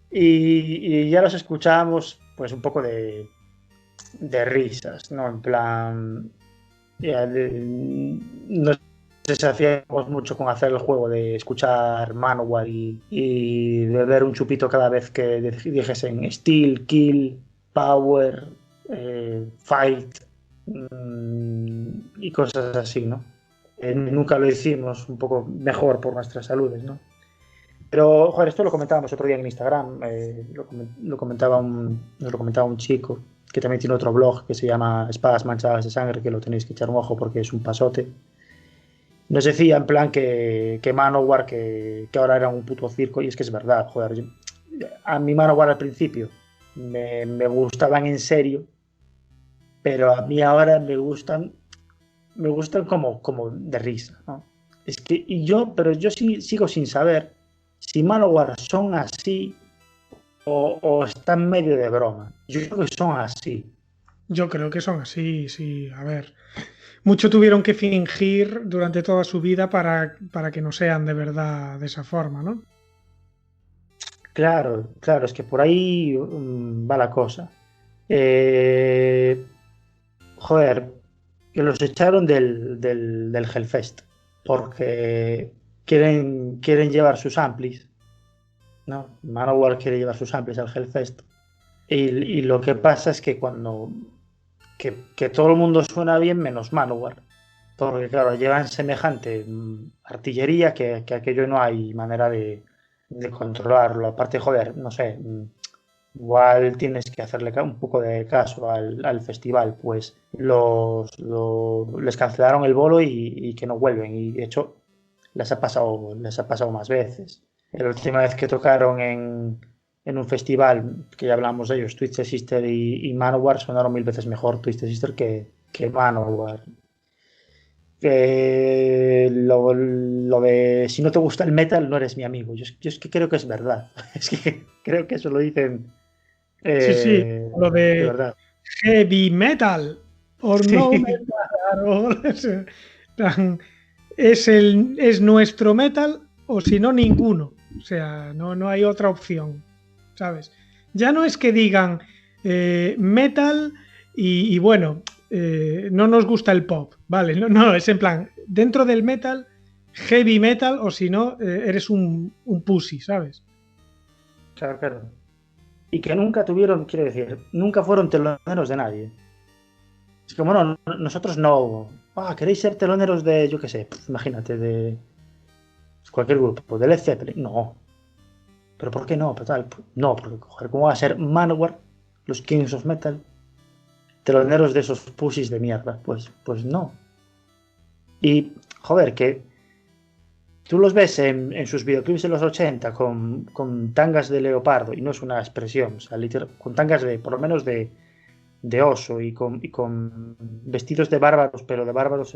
Y ya los escuchábamos pues un poco de risas, ¿no? En plan... no sé si hacíamos mucho con hacer el juego de escuchar Manowar y beber un chupito cada vez que dijesen Steel, Kill, Power, Fight y cosas así, ¿no? Nunca lo hicimos un poco mejor por nuestras saludes, ¿no? Pero, joder, esto lo comentábamos otro día en Instagram, nos lo comentaba un chico que también tiene otro blog que se llama Espadas Manchadas de Sangre, que lo tenéis que echar un ojo porque es un pasote. Nos decía en plan que Manowar, que ahora era un puto circo, y es que es verdad, joder. A mí Manowar al principio me gustaban en serio, pero a mí ahora me gustan como de risa, ¿no? Es que, pero yo sí, sigo sin saber si Manowar son así o están medio de broma. Yo creo que son así. Yo creo que son así, sí. A ver, mucho tuvieron que fingir durante toda su vida para que no sean de verdad de esa forma, ¿no? Claro, es que por ahí va la cosa. Joder, que los echaron del Hellfest porque quieren llevar sus amplis, ¿no? Manowar quiere llevar sus amplis al Hellfest y lo que pasa es que que todo el mundo suena bien menos Manowar, porque claro, llevan semejante artillería que aquello no hay manera de controlarlo. Aparte, joder, no sé, igual tienes que hacerle un poco de caso al festival, pues les cancelaron el bolo y que no vuelven, y de hecho les ha pasado más veces. La última vez que tocaron en un festival, que ya hablamos de ellos, Twisted Sister y Manowar, sonaron 1000 veces mejor Twisted Sister que Manowar. Lo de si no te gusta el metal no eres mi amigo, yo es que creo que es verdad. Es que creo que eso lo dicen sí, lo de verdad. heavy metal or Sí. no metal es nuestro metal o si no ninguno, o sea, no hay otra opción, ¿sabes? Ya no es que digan metal y bueno, no nos gusta el pop, vale, no, es en plan, dentro del metal, heavy metal o si no, eres un pussy, ¿sabes? Claro. Y que nunca tuvieron, quiero decir, nunca fueron teloneros de nadie. Es como, no, nosotros no. ¿Queréis ser teloneros de, yo qué sé, pues, imagínate, de cualquier grupo, de Led Zeppelin? No. ¿Pero por qué no? No, porque, joder, ¿cómo va a ser Manowar, los Kings of Metal, teloneros de esos pussies de mierda? Pues no. Y, joder, que tú los ves en sus videoclips de los 80 con tangas de leopardo, y no es una expresión, o sea, con tangas por lo menos de oso y con vestidos de bárbaros, pero de bárbaros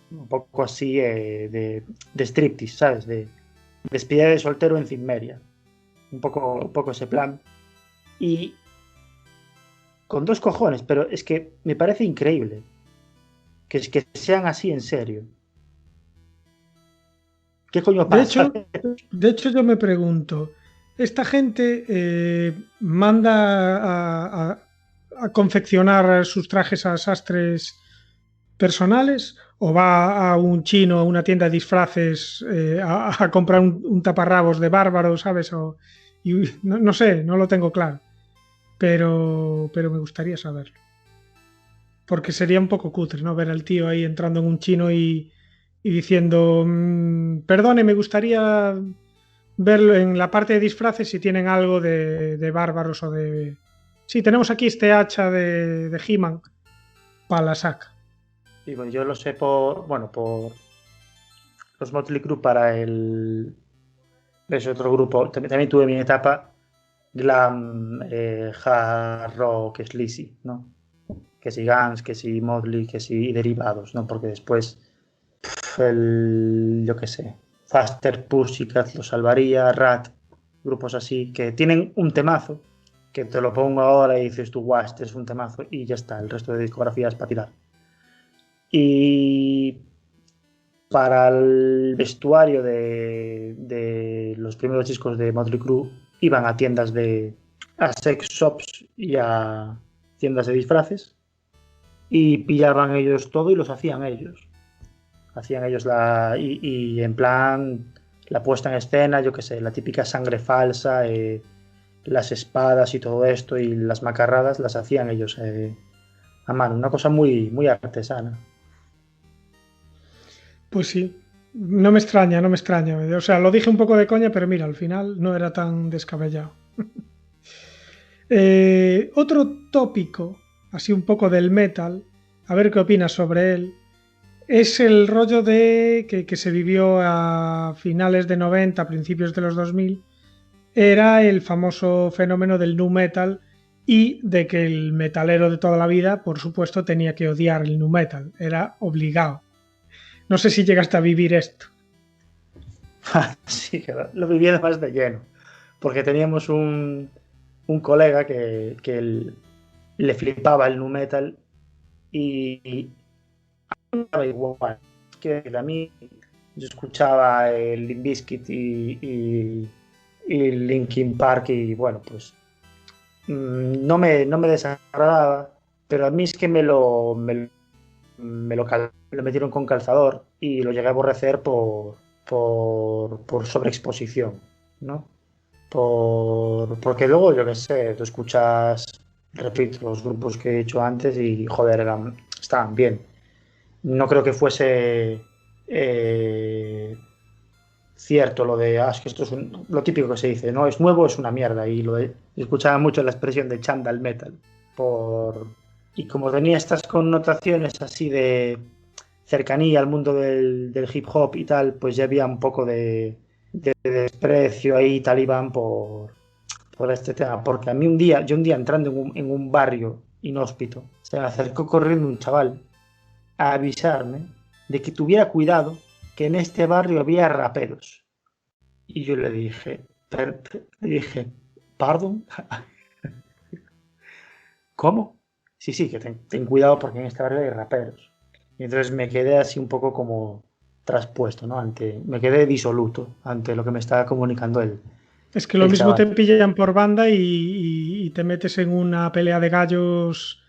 un poco así de striptease, ¿sabes? De despedida de soltero en Cimmeria. Un poco ese plan. Y con dos cojones, pero es que me parece increíble que sean así en serio. ¿Qué coño pasa? De hecho, yo me pregunto, ¿esta gente manda a confeccionar sus trajes a sastres personales o va a un chino, a una tienda de disfraces a comprar un taparrabos de bárbaro, ¿sabes? No sé, no lo tengo claro, pero me gustaría saberlo. Porque sería un poco cutre, ¿no? Ver al tío ahí entrando en un chino y diciendo, perdone, me gustaría verlo en la parte de disfraces si tienen algo de bárbaros o de... Sí, tenemos aquí este hacha de He-Man. la saca. Y bueno, yo lo sé por los Motley Crue para es otro grupo. También tuve mi etapa glam, hard rock, sleazy, ¿no? Que si Guns, que si Motley, que si derivados, ¿no? Porque después yo qué sé, Faster Pussycat lo salvaría, Rat, grupos así que tienen un temazo que te lo pongo ahora y dices tú, guau, este es un temazo y ya está, el resto de discografías para tirar. Y para el vestuario de los primeros discos de Motley Crue iban a tiendas a sex shops y a tiendas de disfraces y pillaban ellos todo y los hacían ellos. Hacían ellos y en plan la puesta en escena, yo qué sé, la típica sangre falsa, las espadas y todo esto y las macarradas las hacían ellos a mano, una cosa muy, muy artesana. Pues sí, no me extraña. O sea, lo dije un poco de coña, pero mira, al final no era tan descabellado. Otro tópico, así un poco del metal, a ver qué opinas sobre él, es el rollo de que se vivió a finales de 90, principios de los 2000, era el famoso fenómeno del nu metal y de que el metalero de toda la vida, por supuesto, tenía que odiar el nu metal, era obligado. No sé si llegaste a vivir esto. Sí, lo viví además de lleno, porque teníamos un colega que le flipaba el nu metal y igual que a mí. Yo escuchaba el Limp Bizkit y Linkin Park y bueno, pues no me desagradaba, pero a mí es que me lo metieron con calzador y lo llegué a aborrecer por sobreexposición, ¿no? Porque luego, yo qué sé, tú escuchas, repito, los grupos que he hecho antes y joder, estaban bien. No creo que fuese cierto lo de es que esto es lo típico que se dice, no es nuevo, es una mierda, y escuchaba mucho la expresión de chandal metal y como tenía estas connotaciones así de cercanía al mundo del hip hop y tal, pues ya había un poco de desprecio ahí talibán por este tema, porque a mí un día entrando en un barrio inhóspito, se me acercó corriendo un chaval a avisarme de que tuviera cuidado, que en este barrio había raperos. Y yo le dije, ¿pardon? ¿Cómo? Sí, que ten cuidado porque en este barrio hay raperos. Y entonces me quedé así un poco como traspuesto, ¿no? Me quedé disoluto ante lo que me estaba comunicando él. Es que lo mismo chaval. Te pillan por banda y te metes en una pelea de gallos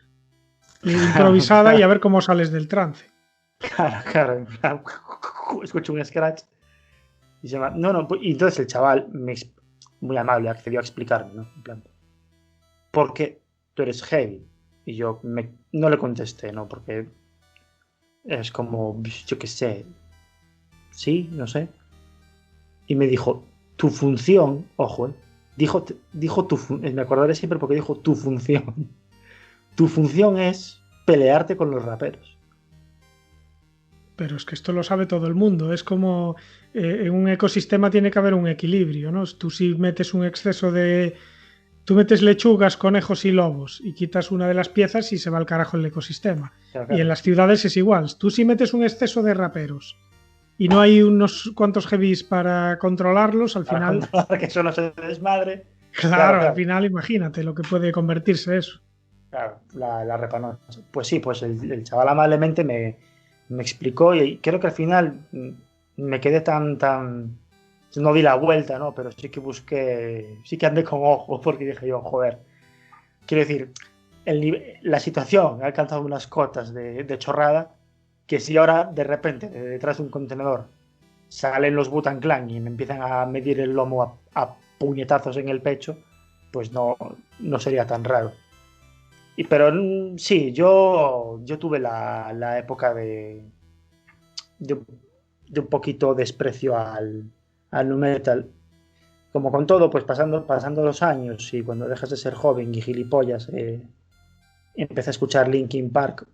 improvisada y a ver cómo sales del trance. Claro, escucho un scratch y se llama, y entonces el chaval muy amable accedió a explicarme, ¿no? En plan, ¿por qué tú eres heavy? Y yo no le contesté, ¿no? Porque es como, yo qué sé, sí, no sé. Y me dijo, tu función, ojo, dijo me acordaré siempre porque dijo tu función. Tu función es pelearte con los raperos. Pero es que esto lo sabe todo el mundo. Es como en un ecosistema tiene que haber un equilibrio, ¿no? Tú si metes un exceso de... Tú metes lechugas, conejos y lobos y quitas una de las piezas y se va al carajo el ecosistema. Claro. Y en las ciudades es igual. Tú si metes un exceso de raperos y no hay unos cuantos heavies para controlarlos, al final... Controlar que eso no se desmadre. Claro, al final imagínate lo que puede convertirse eso. Claro, la repanosa. Pues sí, pues el chaval amablemente me explicó y creo que al final me quedé tan no di la vuelta, ¿no? Pero sí que andé con ojo porque dije yo, joder, quiero decir, la situación ha alcanzado unas cotas de chorrada que si ahora de repente detrás de un contenedor salen los Wu-Tang Clan y me empiezan a medir el lomo a puñetazos en el pecho, pues no sería tan raro. Pero sí, yo tuve la época de un poquito desprecio al nu metal. Como con todo, pues pasando los años y cuando dejas de ser joven y gilipollas, empecé a escuchar Linkin Park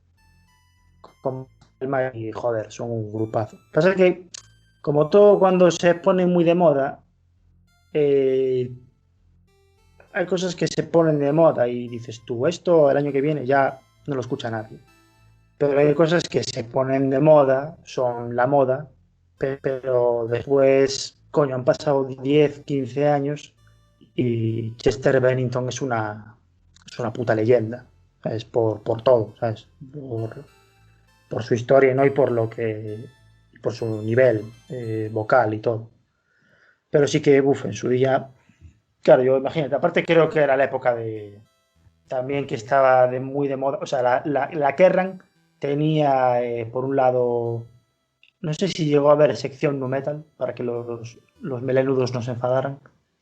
con calma y joder, son un grupazo. Pasa que, como todo cuando se pone muy de moda, hay cosas que se ponen de moda y dices tú, esto el año que viene ya no lo escucha nadie. Pero hay cosas que se ponen de moda, son la moda, pero después, coño, han pasado 10 15 años y Chester Bennington es una puta leyenda, ¿sabes? Por todo, ¿sabes? Por su historia, ¿no? Y por su nivel vocal y todo. Pero sí que, en su día, claro, yo imagínate, aparte creo que era la época también que estaba muy de moda, o sea, la Kerrang tenía, por un lado, no sé si llegó a haber sección nu metal, para que los melenudos no se enfadaran,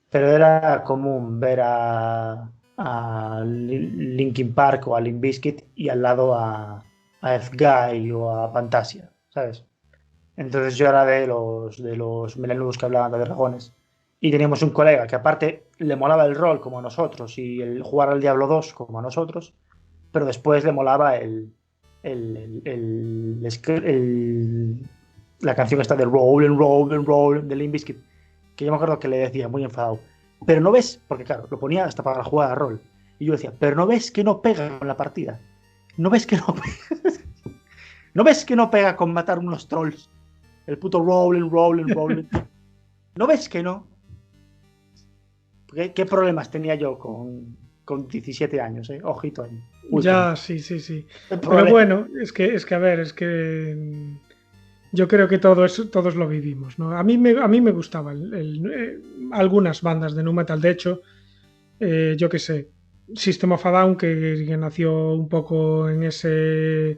pero era común ver a Linkin Park o a Limp Bizkit y al lado a F-Guy o a Fantasia, ¿sabes? Entonces yo era de los melenudos que hablaban de dragones. Y teníamos un colega que aparte le molaba el rol como a nosotros y el jugar al Diablo 2 como a nosotros, pero después le molaba la canción esta de Roll and Roll de Limp Bizkit, que yo me acuerdo que le decía muy enfadado, pero no ves, porque claro, lo ponía hasta para jugar a rol, y yo decía, pero no ves que no pega con la partida, no ves que no pega, no ves que no pega con matar unos trolls, el puto Roll and Roll and Roll, no ves que no. ¿Qué problemas tenía yo con 17 años? Ojito ahí. Ya, sí. Pero bueno, es que a ver, es que yo creo que todos lo vivimos, ¿no? A mí me gustaba algunas bandas de nu metal, de hecho, yo qué sé, System of a Down, que nació un poco en ese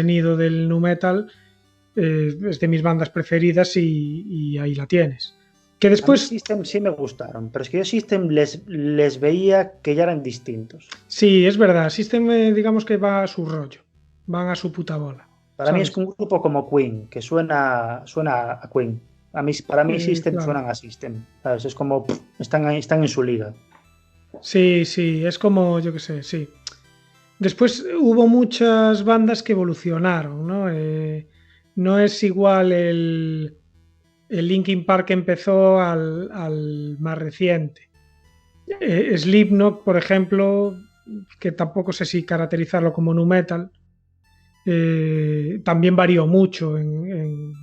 nido del nu metal, es de mis bandas preferidas y ahí la tienes. Que después... A mí System sí me gustaron, pero es que yo System les veía que ya eran distintos. Sí, es verdad, System digamos que va a su rollo, van a su puta bola. Para mí es un grupo como Queen, que suena a Queen. Para mí System claro. suenan a System, ¿sabes? Es como, están en su liga. Sí, es como, yo qué sé, sí. Después hubo muchas bandas que evolucionaron, ¿no? No es igual el Linkin Park que empezó al más reciente. Slipknot, por ejemplo, que tampoco sé si caracterizarlo como nu metal, también varió mucho en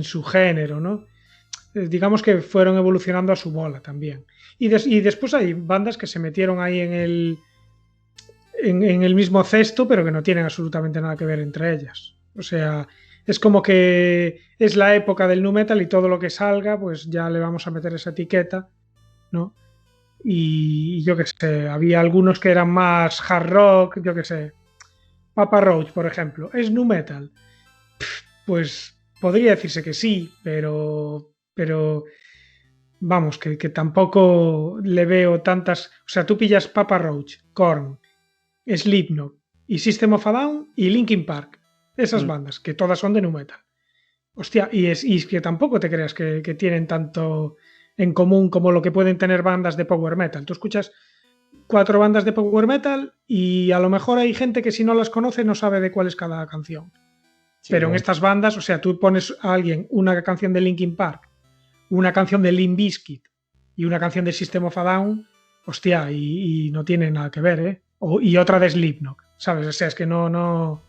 su género, ¿no? Digamos que fueron evolucionando a su bola también. Y después hay bandas que se metieron ahí en el mismo cesto, pero que no tienen absolutamente nada que ver entre ellas. O sea, es como que es la época del nu metal y todo lo que salga, pues ya le vamos a meter esa etiqueta, ¿no? Y yo qué sé, había algunos que eran más hard rock, yo qué sé. Papa Roach, por ejemplo, ¿es nu metal? Pues podría decirse que sí, pero vamos, que tampoco le veo tantas... O sea, tú pillas Papa Roach, Korn, Slipknot y System of a Down y Linkin Park. Esas bandas, que todas son de nu metal. Hostia, y es que tampoco te creas que tienen tanto en común como lo que pueden tener bandas de power metal. Tú escuchas 4 bandas de power metal y a lo mejor hay gente que si no las conoce no sabe de cuál es cada canción. Sí, pero en estas bandas, o sea, tú pones a alguien una canción de Linkin Park, una canción de Limp Bizkit y una canción de System of a Down, hostia, y no tiene nada que ver, ¿eh? Y otra de Slipknot, ¿sabes? O sea, es que no...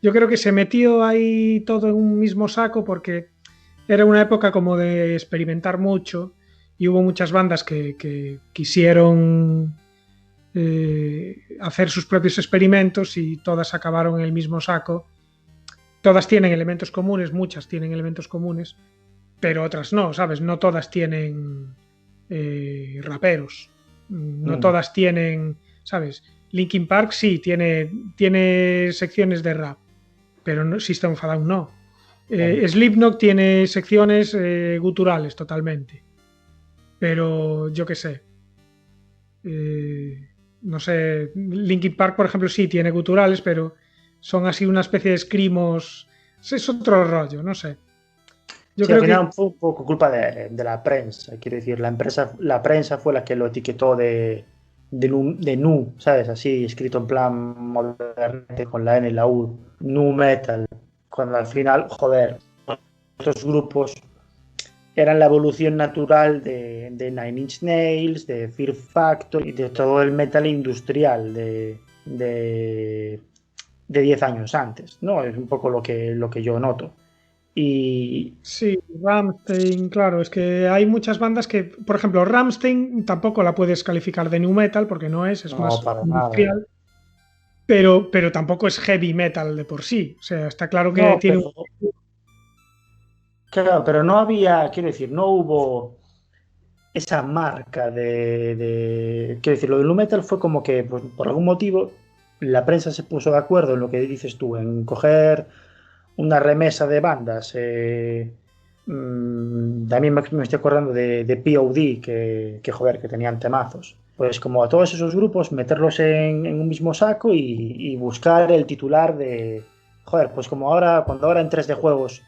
Yo creo que se metió ahí todo en un mismo saco porque era una época como de experimentar mucho y hubo muchas bandas que quisieron hacer sus propios experimentos y todas acabaron en el mismo saco. Todas tienen elementos comunes, muchas tienen elementos comunes, pero otras no, ¿sabes? No todas tienen raperos, no todas tienen, ¿sabes? Linkin Park sí, tiene secciones de rap, pero no, System of a Down no. Slipknot tiene secciones guturales totalmente, pero yo qué sé. No sé, Linkin Park, por ejemplo, sí tiene guturales, pero son así una especie de screamos. Es otro rollo, no sé. Yo creo al final que... un poco culpa de la prensa, quiero decir, la prensa fue la que lo etiquetó de de nu, ¿sabes? Así, escrito en plan moderno, con la N y la U, nu metal, cuando al final, joder, estos grupos eran la evolución natural de Nine Inch Nails, de Fear Factory y de todo el metal industrial de 10 años antes, ¿no? Es un poco lo que yo noto. Y Sí, Rammstein, claro, es que hay muchas bandas que, por ejemplo, Rammstein tampoco la puedes calificar de nu metal porque no es no, más para nada. industrial, pero tampoco es heavy metal de por sí. O sea, está claro que No, tiene un... claro, pero no había, quiero decir, no hubo esa marca quiero decir, lo del nu metal fue como que, pues, por algún motivo, la prensa se puso de acuerdo en lo que dices tú, en coger una remesa de bandas. También me estoy acordando de POD, joder, que tenían temazos. Pues como a todos esos grupos, meterlos en un mismo saco y buscar el titular de... Joder, pues como ahora, cuando ahora en 3D Juegos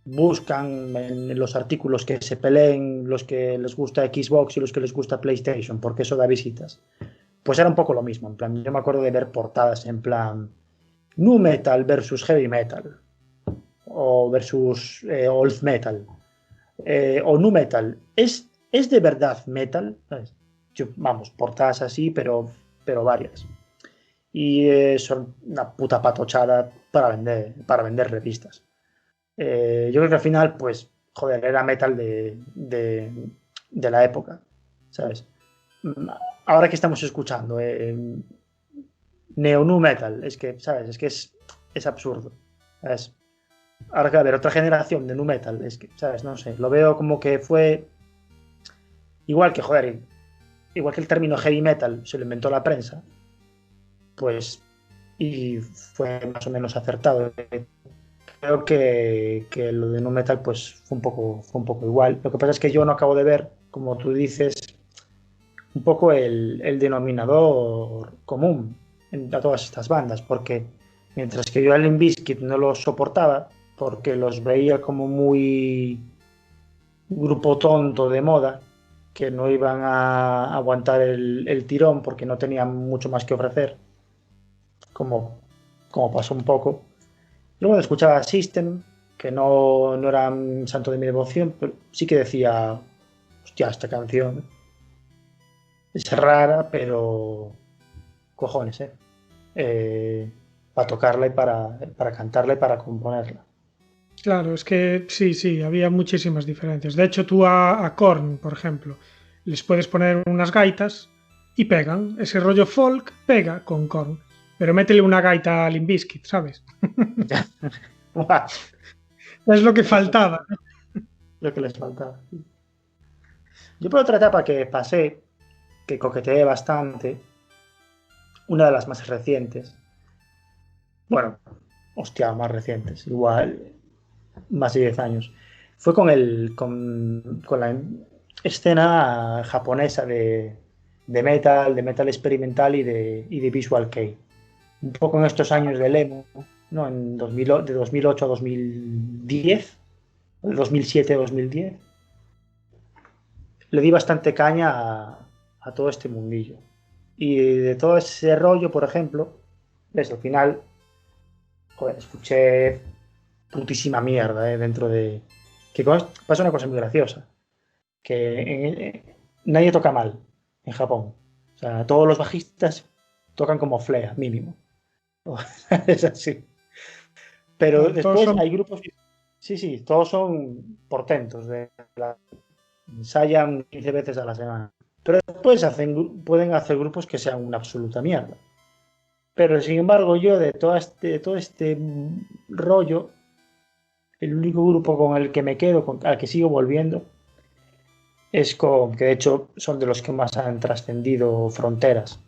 buscan en los artículos que se peleen los que les gusta Xbox y los que les gusta PlayStation, porque eso da visitas. Pues era un poco lo mismo, en plan, yo me acuerdo de ver portadas en plan Nu Metal versus Heavy Metal o versus Old Metal o Nu Metal. ¿Es de verdad metal? ¿Sabes? Vamos, portadas así, pero varias. Y son una puta patochada para vender revistas. Yo creo que al final, pues, joder, era metal de la época, ¿sabes? Ahora que estamos escuchando, Neo Nu Metal, es que, ¿sabes? Es que es absurdo, ¿sabes? Ahora que va a haber otra generación de Nu Metal, es que, ¿sabes? No sé, lo veo como que fue igual que, joder, igual que el término heavy metal se lo inventó la prensa, pues, y fue más o menos acertado. Creo que lo de nu metal pues fue un poco igual. Lo que pasa es que yo no acabo de ver, como tú dices, un poco el denominador común a todas estas bandas, porque mientras que yo a Limp Bizkit no los soportaba, porque los veía como muy grupo tonto de moda, que no iban a aguantar el tirón porque no tenían mucho más que ofrecer, como pasó un poco. Luego escuchaba System, que no era un santo de mi devoción, pero sí que decía, hostia, esta canción es rara, pero cojones, para tocarla y para cantarla y para componerla. Claro, es que sí, había muchísimas diferencias. De hecho, tú a Korn, por ejemplo, les puedes poner unas gaitas y pegan. Ese rollo folk pega con Korn. Pero métele una gaita a Limp Bizkit, ¿sabes? Es lo que faltaba. Lo que les faltaba. Yo por otra etapa que pasé, que coqueteé bastante, una de las más recientes, bueno, hostia, más recientes, igual más de 10 años, fue con la escena japonesa de metal experimental y de visual kei. Un poco en estos años del emo, ¿no? De 2008 a 2010, de 2007 a 2010, le di bastante caña a todo este mundillo. Y de todo ese rollo, por ejemplo, ves, al final, joder, escuché putísima mierda, dentro de... Que pasa una cosa muy graciosa, que nadie toca mal en Japón. O sea, todos los bajistas tocan como Flea, mínimo. Es así. Pero Claro, todos después son... hay grupos... Sí, sí, todos son portentos. Ensayan 15 veces a la semana. Pero después pueden hacer grupos que sean una absoluta mierda. Pero sin embargo, yo de todo este rollo, el único grupo con el que me quedo, al que sigo volviendo, es que de hecho son de los que más han trascendido fronteras,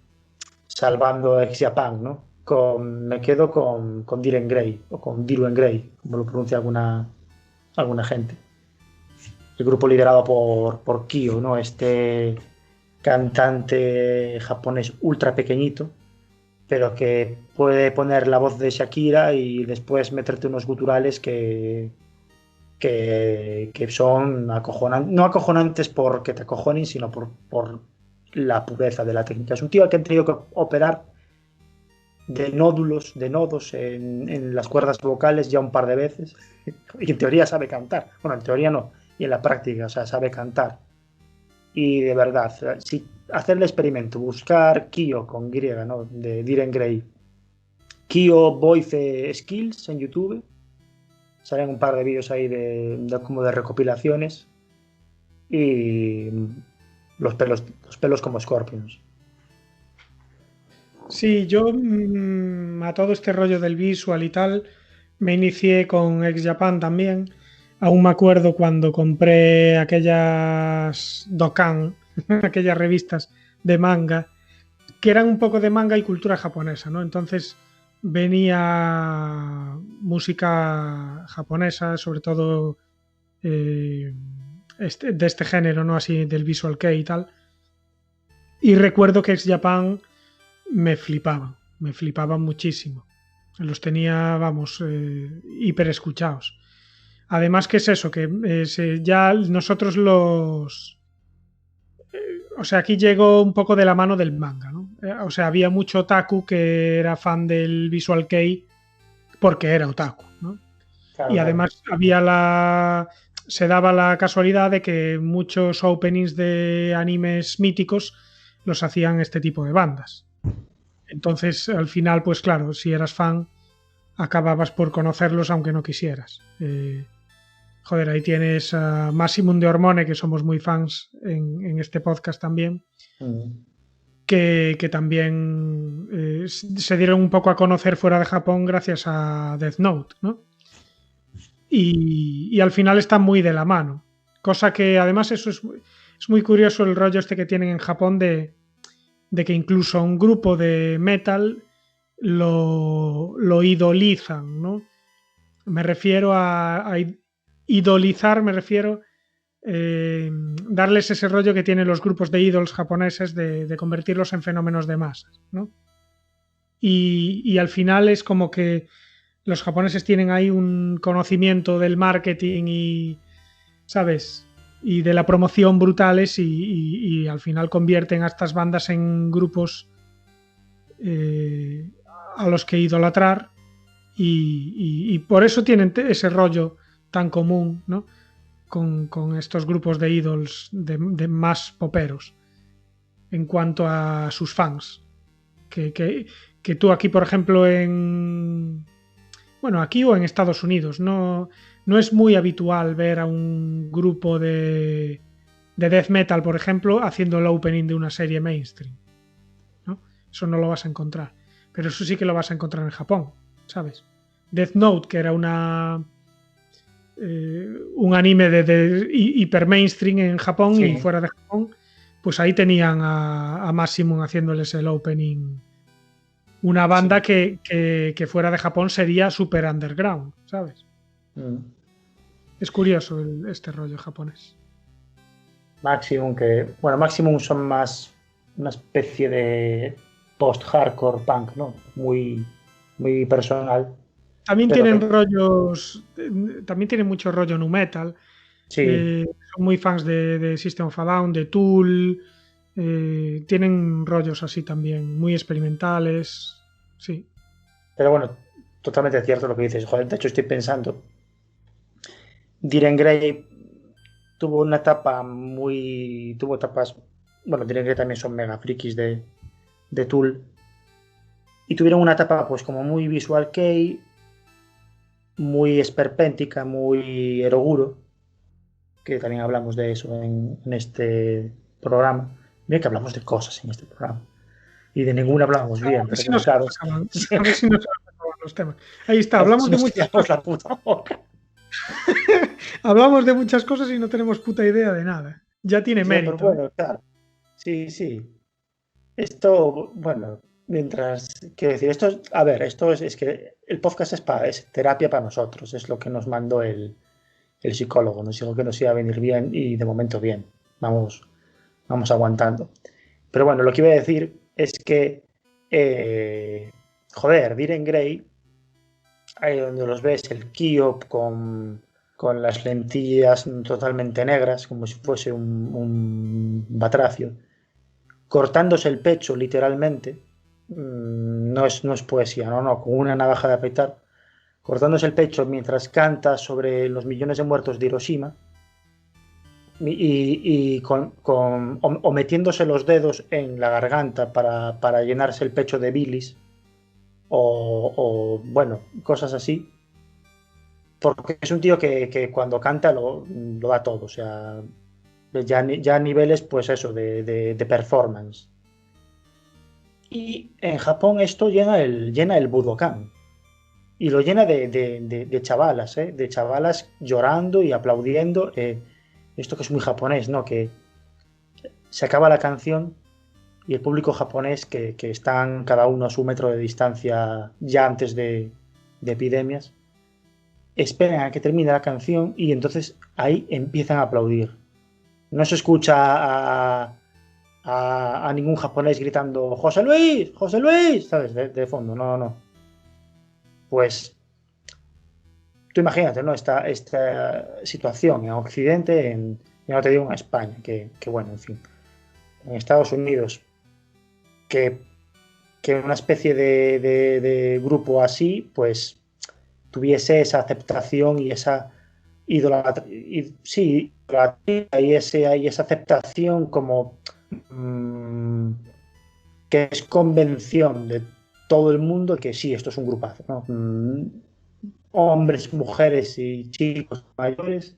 salvando ex Japan, ¿no? Me quedo con Diren Grey, o con Diruen Grey, como lo pronuncia alguna gente. El grupo liderado por Kyo, ¿no? Este cantante japonés ultra pequeñito, pero que puede poner la voz de Shakira y después meterte unos guturales que son acojonantes, no acojonantes porque te acojonen, sino por la pureza de la técnica. Es un tío que han tenido que operar de nódulos, de nodos en las cuerdas vocales ya un par de veces. Y en teoría sabe cantar. Bueno, en teoría no. Y en la práctica, o sea, sabe cantar. Y de verdad, si hacer el experimento, buscar Kyo con Y, ¿no? De Diren Grey. Kyo Voice Skills en YouTube. Salen un par de vídeos ahí como de recopilaciones. Y los pelos como Scorpions. Sí, yo a todo este rollo del visual y tal me inicié con Ex Japan también. Aún me acuerdo cuando compré aquellas Dokkan, aquellas revistas de manga, que eran un poco de manga y cultura japonesa, ¿no? Entonces venía música japonesa, sobre todo de este género, ¿no? Así del visual kei y tal. Y recuerdo que Ex Japan me flipaban muchísimo. Los tenía, vamos, hiper escuchados. Además, ¿qué es eso? Que ya nosotros los... o sea, aquí llegó un poco de la mano del manga, ¿no? O sea, había mucho otaku que era fan del Visual Kei porque era otaku, ¿no? Claro, Y además se daba la casualidad de que muchos openings de animes míticos los hacían este tipo de bandas. Entonces, al final, pues claro, si eras fan, acababas por conocerlos aunque no quisieras. Joder, ahí tienes a Maximum de Hormone, que somos muy fans en este podcast también, que también se dieron un poco a conocer fuera de Japón gracias a Death Note, ¿no? Y al final están muy de la mano. Cosa que además eso es muy curioso el rollo este que tienen en Japón de que incluso un grupo de metal lo idolizan, ¿no? Me refiero a idolizar, me refiero darles ese rollo que tienen los grupos de idols japoneses de convertirlos en fenómenos de masas, ¿no? Y al final es como que los japoneses tienen ahí un conocimiento del marketing y, ¿sabes? Y de la promoción brutales y al final convierten a estas bandas en grupos a los que idolatrar y por eso tienen ese rollo tan común, ¿no? Con estos grupos de idols de más poperos en cuanto a sus fans que tú aquí, por ejemplo, aquí o en Estados Unidos no es muy habitual ver a un grupo de death metal, por ejemplo, haciendo el opening de una serie mainstream, ¿no? Eso no lo vas a encontrar, pero eso sí que lo vas a encontrar en Japón, ¿sabes? Death Note, que era un anime de hiper mainstream en Japón, sí. Y fuera de Japón, pues ahí tenían a Maximum haciéndoles el opening. Una banda sí. que fuera de Japón sería super underground, ¿sabes? Es curioso este rollo japonés. Maximum son más una especie de post-hardcore punk, ¿no? Muy, muy personal. También tienen rollos, también tienen mucho rollo nu metal. Sí. Son muy fans de System of a Down, de Tool. Tienen rollos así también, muy experimentales. Sí. Pero bueno, totalmente cierto lo que dices. Joder, de hecho estoy pensando. Diren Grey tuvo etapas. Bueno, Diren Grey también son mega frikis de Tool. Y tuvieron una etapa pues como muy visual kei, muy esperpéntica, muy eroguro, que también hablamos de eso en este programa. Mira que hablamos de cosas en este programa. Y de ninguna hablamos bien. A ver si nos acaban los temas. Ahí está, hablamos de muchas cosas. Hablamos de muchas cosas y no tenemos puta idea de nada. Ya tiene mérito. Pero bueno, claro. Sí. Esto, bueno, quiero decir, esto es que el podcast es terapia para nosotros, es lo que nos mandó el psicólogo, nos dijo que nos iba a venir bien y de momento bien, vamos aguantando. Pero bueno, lo que iba a decir es que, Diren Grey, ahí donde los ves, el Kyo con las lentillas totalmente negras, como si fuese un batracio, cortándose el pecho literalmente, no es poesía, no, con una navaja de afeitar, cortándose el pecho mientras canta sobre los millones de muertos de Hiroshima o metiéndose los dedos en la garganta para llenarse el pecho de bilis o bueno, cosas así. Porque es un tío que cuando canta lo da todo, o sea, ya a niveles, pues eso, de performance. Y en Japón esto llena el Budokan. Y lo llena de chavalas, de chavalas llorando y aplaudiendo. Esto que es muy japonés, ¿no? Que se acaba la canción y el público japonés, que están cada uno a su metro de distancia ya antes de epidemias, esperan a que termine la canción y entonces ahí empiezan a aplaudir. No se escucha a ningún japonés gritando ¡José Luis! ¡José Luis! ¿Sabes? De fondo, no. Pues tú imagínate, ¿no? Esta situación en Occidente, ya no te digo en España, que bueno, en fin, en Estados Unidos, que una especie de grupo así, pues tuviese esa aceptación y esa idolatría, y esa aceptación como que es convención de todo el mundo que sí, esto es un grupazo, ¿no? Hombres, mujeres y chicos mayores,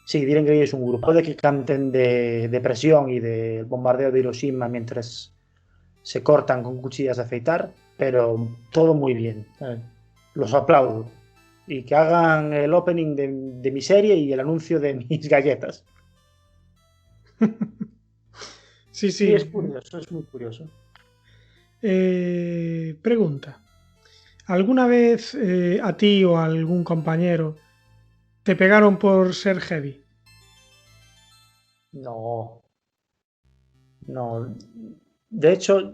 sí, dirán que es un grupo. Puede que canten de depresión y del bombardeo de Hiroshima mientras se cortan con cuchillas de afeitar, pero todo muy bien, ¿sabes? Los aplaudo. Y que hagan el opening de mi serie y el anuncio de mis galletas. Sí. Sí, es curioso, es muy curioso. Pregunta. ¿Alguna vez a ti o a algún compañero te pegaron por ser heavy? No. De hecho,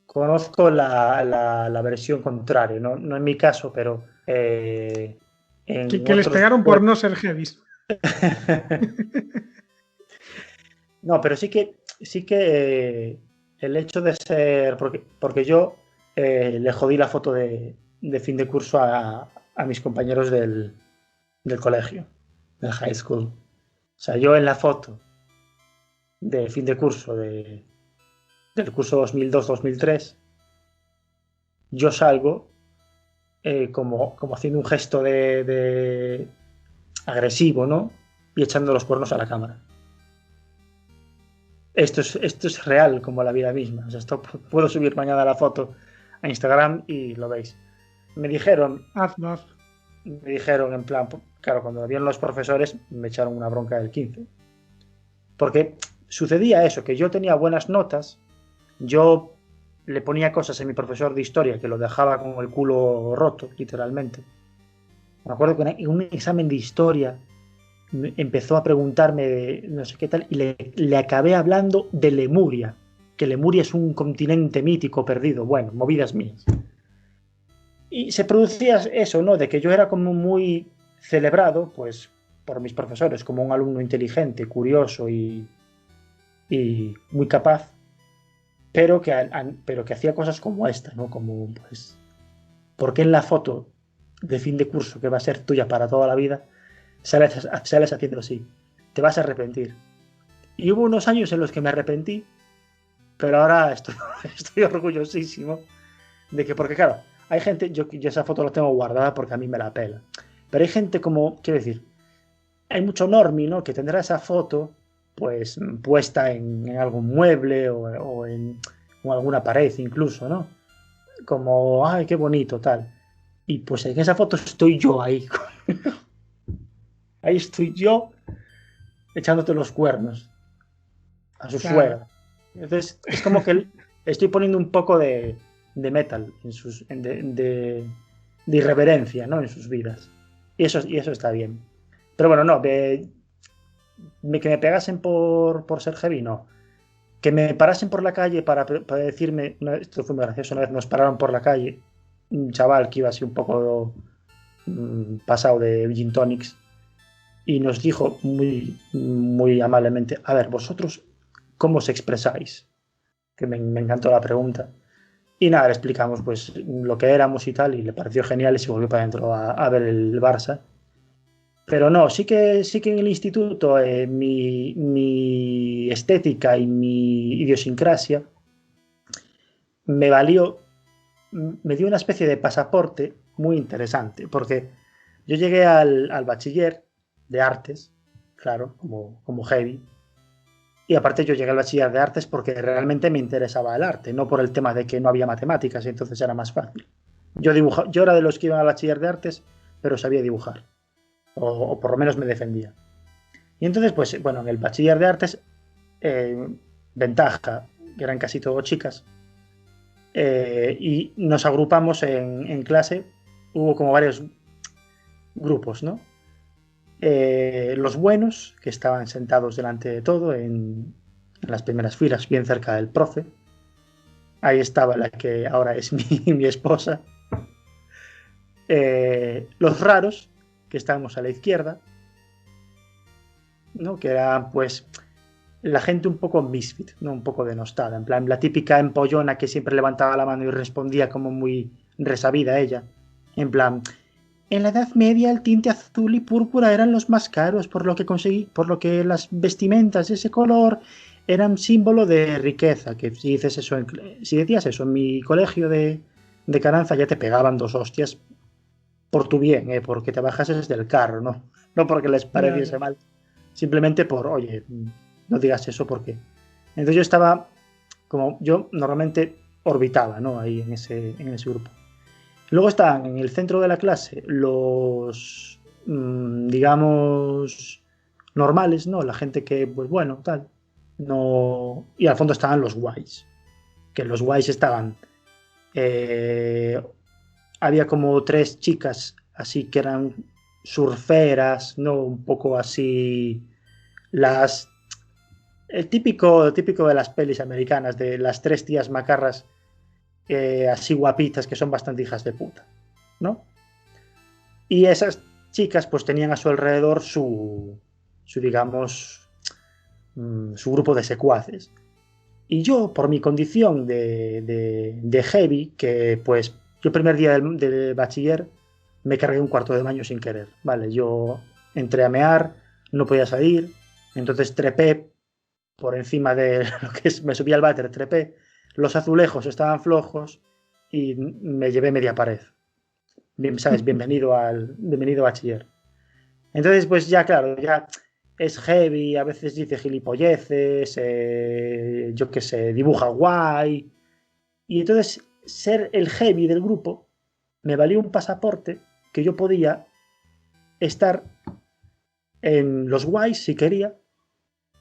conozco la versión contraria, no en mi caso, pero que les pegaron por no ser heavy. No, pero sí que el hecho de ser, porque yo le jodí la foto de fin de curso a mis compañeros del colegio, del high school. O sea, yo en la foto de fin de curso del curso 2002-2003, yo salgo como haciendo un gesto de agresivo, ¿no? Y echando los cuernos a la cámara. Esto es real como la vida misma. O sea, esto puedo subir mañana la foto a Instagram y lo veis. Me dijeron en plan, claro, cuando vieron los profesores me echaron una bronca del 15. Porque sucedía eso, que yo tenía buenas notas, yo le ponía cosas a mi profesor de historia que lo dejaba con el culo roto, literalmente. Me acuerdo que en un examen de historia empezó a preguntarme de no sé qué tal y le acabé hablando de Lemuria, que Lemuria es un continente mítico perdido. Bueno, movidas mías. Y se producía eso, ¿no? De que yo era como muy celebrado, pues, por mis profesores, como un alumno inteligente, curioso y muy capaz, pero que hacía cosas como esta, ¿no? Como, pues, ¿por qué en la foto de fin de curso, que va a ser tuya para toda la vida, sales haciendo así? Te vas a arrepentir. Y hubo unos años en los que me arrepentí, pero ahora estoy orgullosísimo de que, porque claro, hay gente, yo esa foto la tengo guardada porque a mí me la pela, pero hay gente como, quiero decir, hay mucho normie, ¿no? Que tendrá esa foto pues puesta en algún mueble o en alguna pared incluso, ¿no? Como, ay, qué bonito, tal. Y pues en esa foto estoy yo ahí. Ahí estoy yo echándote los cuernos a su suegra. Entonces es como que estoy poniendo un poco de metal de irreverencia, ¿no? En sus vidas. Y eso está bien. Pero bueno, no, que me pegasen por ser heavy, no. Que me parasen por la calle para decirme, esto fue muy gracioso, una vez nos pararon por la calle un chaval que iba así un poco pasado de gin tonics y nos dijo muy, muy amablemente, a ver, vosotros, cómo os expresáis. Que me encantó la pregunta. Y nada, le explicamos pues lo que éramos y tal, y le pareció genial y se volvió para adentro a ver el Barça. Pero no, sí que en el instituto mi estética y mi idiosincrasia me dio una especie de pasaporte muy interesante, porque yo llegué al bachiller de artes, claro, como heavy, y aparte yo llegué al bachiller de artes porque realmente me interesaba el arte, no por el tema de que no había matemáticas y entonces era más fácil. Yo era de los que iban al bachiller de artes, pero sabía dibujar, o por lo menos me defendía. Y entonces, pues bueno, en el bachiller de artes, ventaja, que eran casi todo chicas, y nos agrupamos en clase, hubo como varios grupos, ¿no? Los buenos, que estaban sentados delante de todo, en las primeras filas, bien cerca del profe. Ahí estaba la que ahora es mi esposa. Los raros, que estábamos a la izquierda, ¿no? Que eran, pues, la gente un poco misfit, ¿no? Un poco denostada. En plan, la típica empollona que siempre levantaba la mano y respondía como muy resabida ella. En plan... En la Edad Media el tinte azul y púrpura eran los más caros, por lo que las vestimentas de ese color eran símbolo de riqueza. Que si decías eso en mi colegio de Caranza ya te pegaban 2 hostias por tu bien, porque te bajases del carro, no porque les pareciese mal, simplemente por, oye, no digas eso porque. Entonces yo estaba, como yo normalmente orbitaba, ¿no? Ahí en ese grupo. Luego estaban en el centro de la clase los, digamos, normales, ¿no? La gente que, pues bueno, tal. No. Y al fondo estaban los guays. Que los guays estaban. Había como 3 chicas así que eran surferas, ¿no? Un poco así. El típico de las pelis americanas, de las 3 tías macarras. Así guapitas que son bastante hijas de puta, ¿no? Y esas chicas pues tenían a su alrededor su digamos, su grupo de secuaces. Y yo, por mi condición de heavy, que pues yo el primer día del bachiller me cargué un cuarto de baño sin querer, ¿vale? Yo entré a mear, no podía salir, entonces trepé por encima de lo que es, me subí al váter, trepé. Los azulejos estaban flojos y me llevé media pared. ¿Sabes? Bienvenido bachiller. Entonces, pues ya, claro, ya es heavy, a veces dice gilipolleces, yo qué sé, dibuja guay. Y entonces, ser el heavy del grupo me valió un pasaporte que yo podía estar en los guays si quería,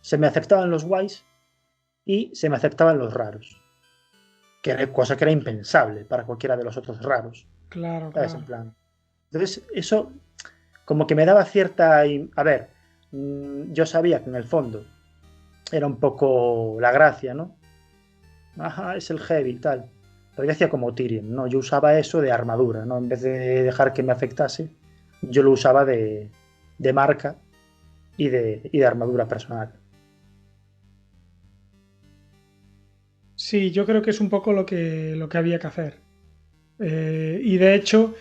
se me aceptaban los guays y se me aceptaban los raros. Cosa que era impensable para cualquiera de los otros raros. Claro, ¿sabes? claro. En plan. Entonces, eso como que me daba cierta... A ver, yo sabía que en el fondo era un poco la gracia, ¿no? Ajá, es el heavy y tal. Pero yo hacía como Tyrion, ¿no? Yo usaba eso de armadura, ¿no? En vez de dejar que me afectase, yo lo usaba de marca y de armadura personal. Sí, yo creo que es un poco lo que había que hacer. Y de hecho,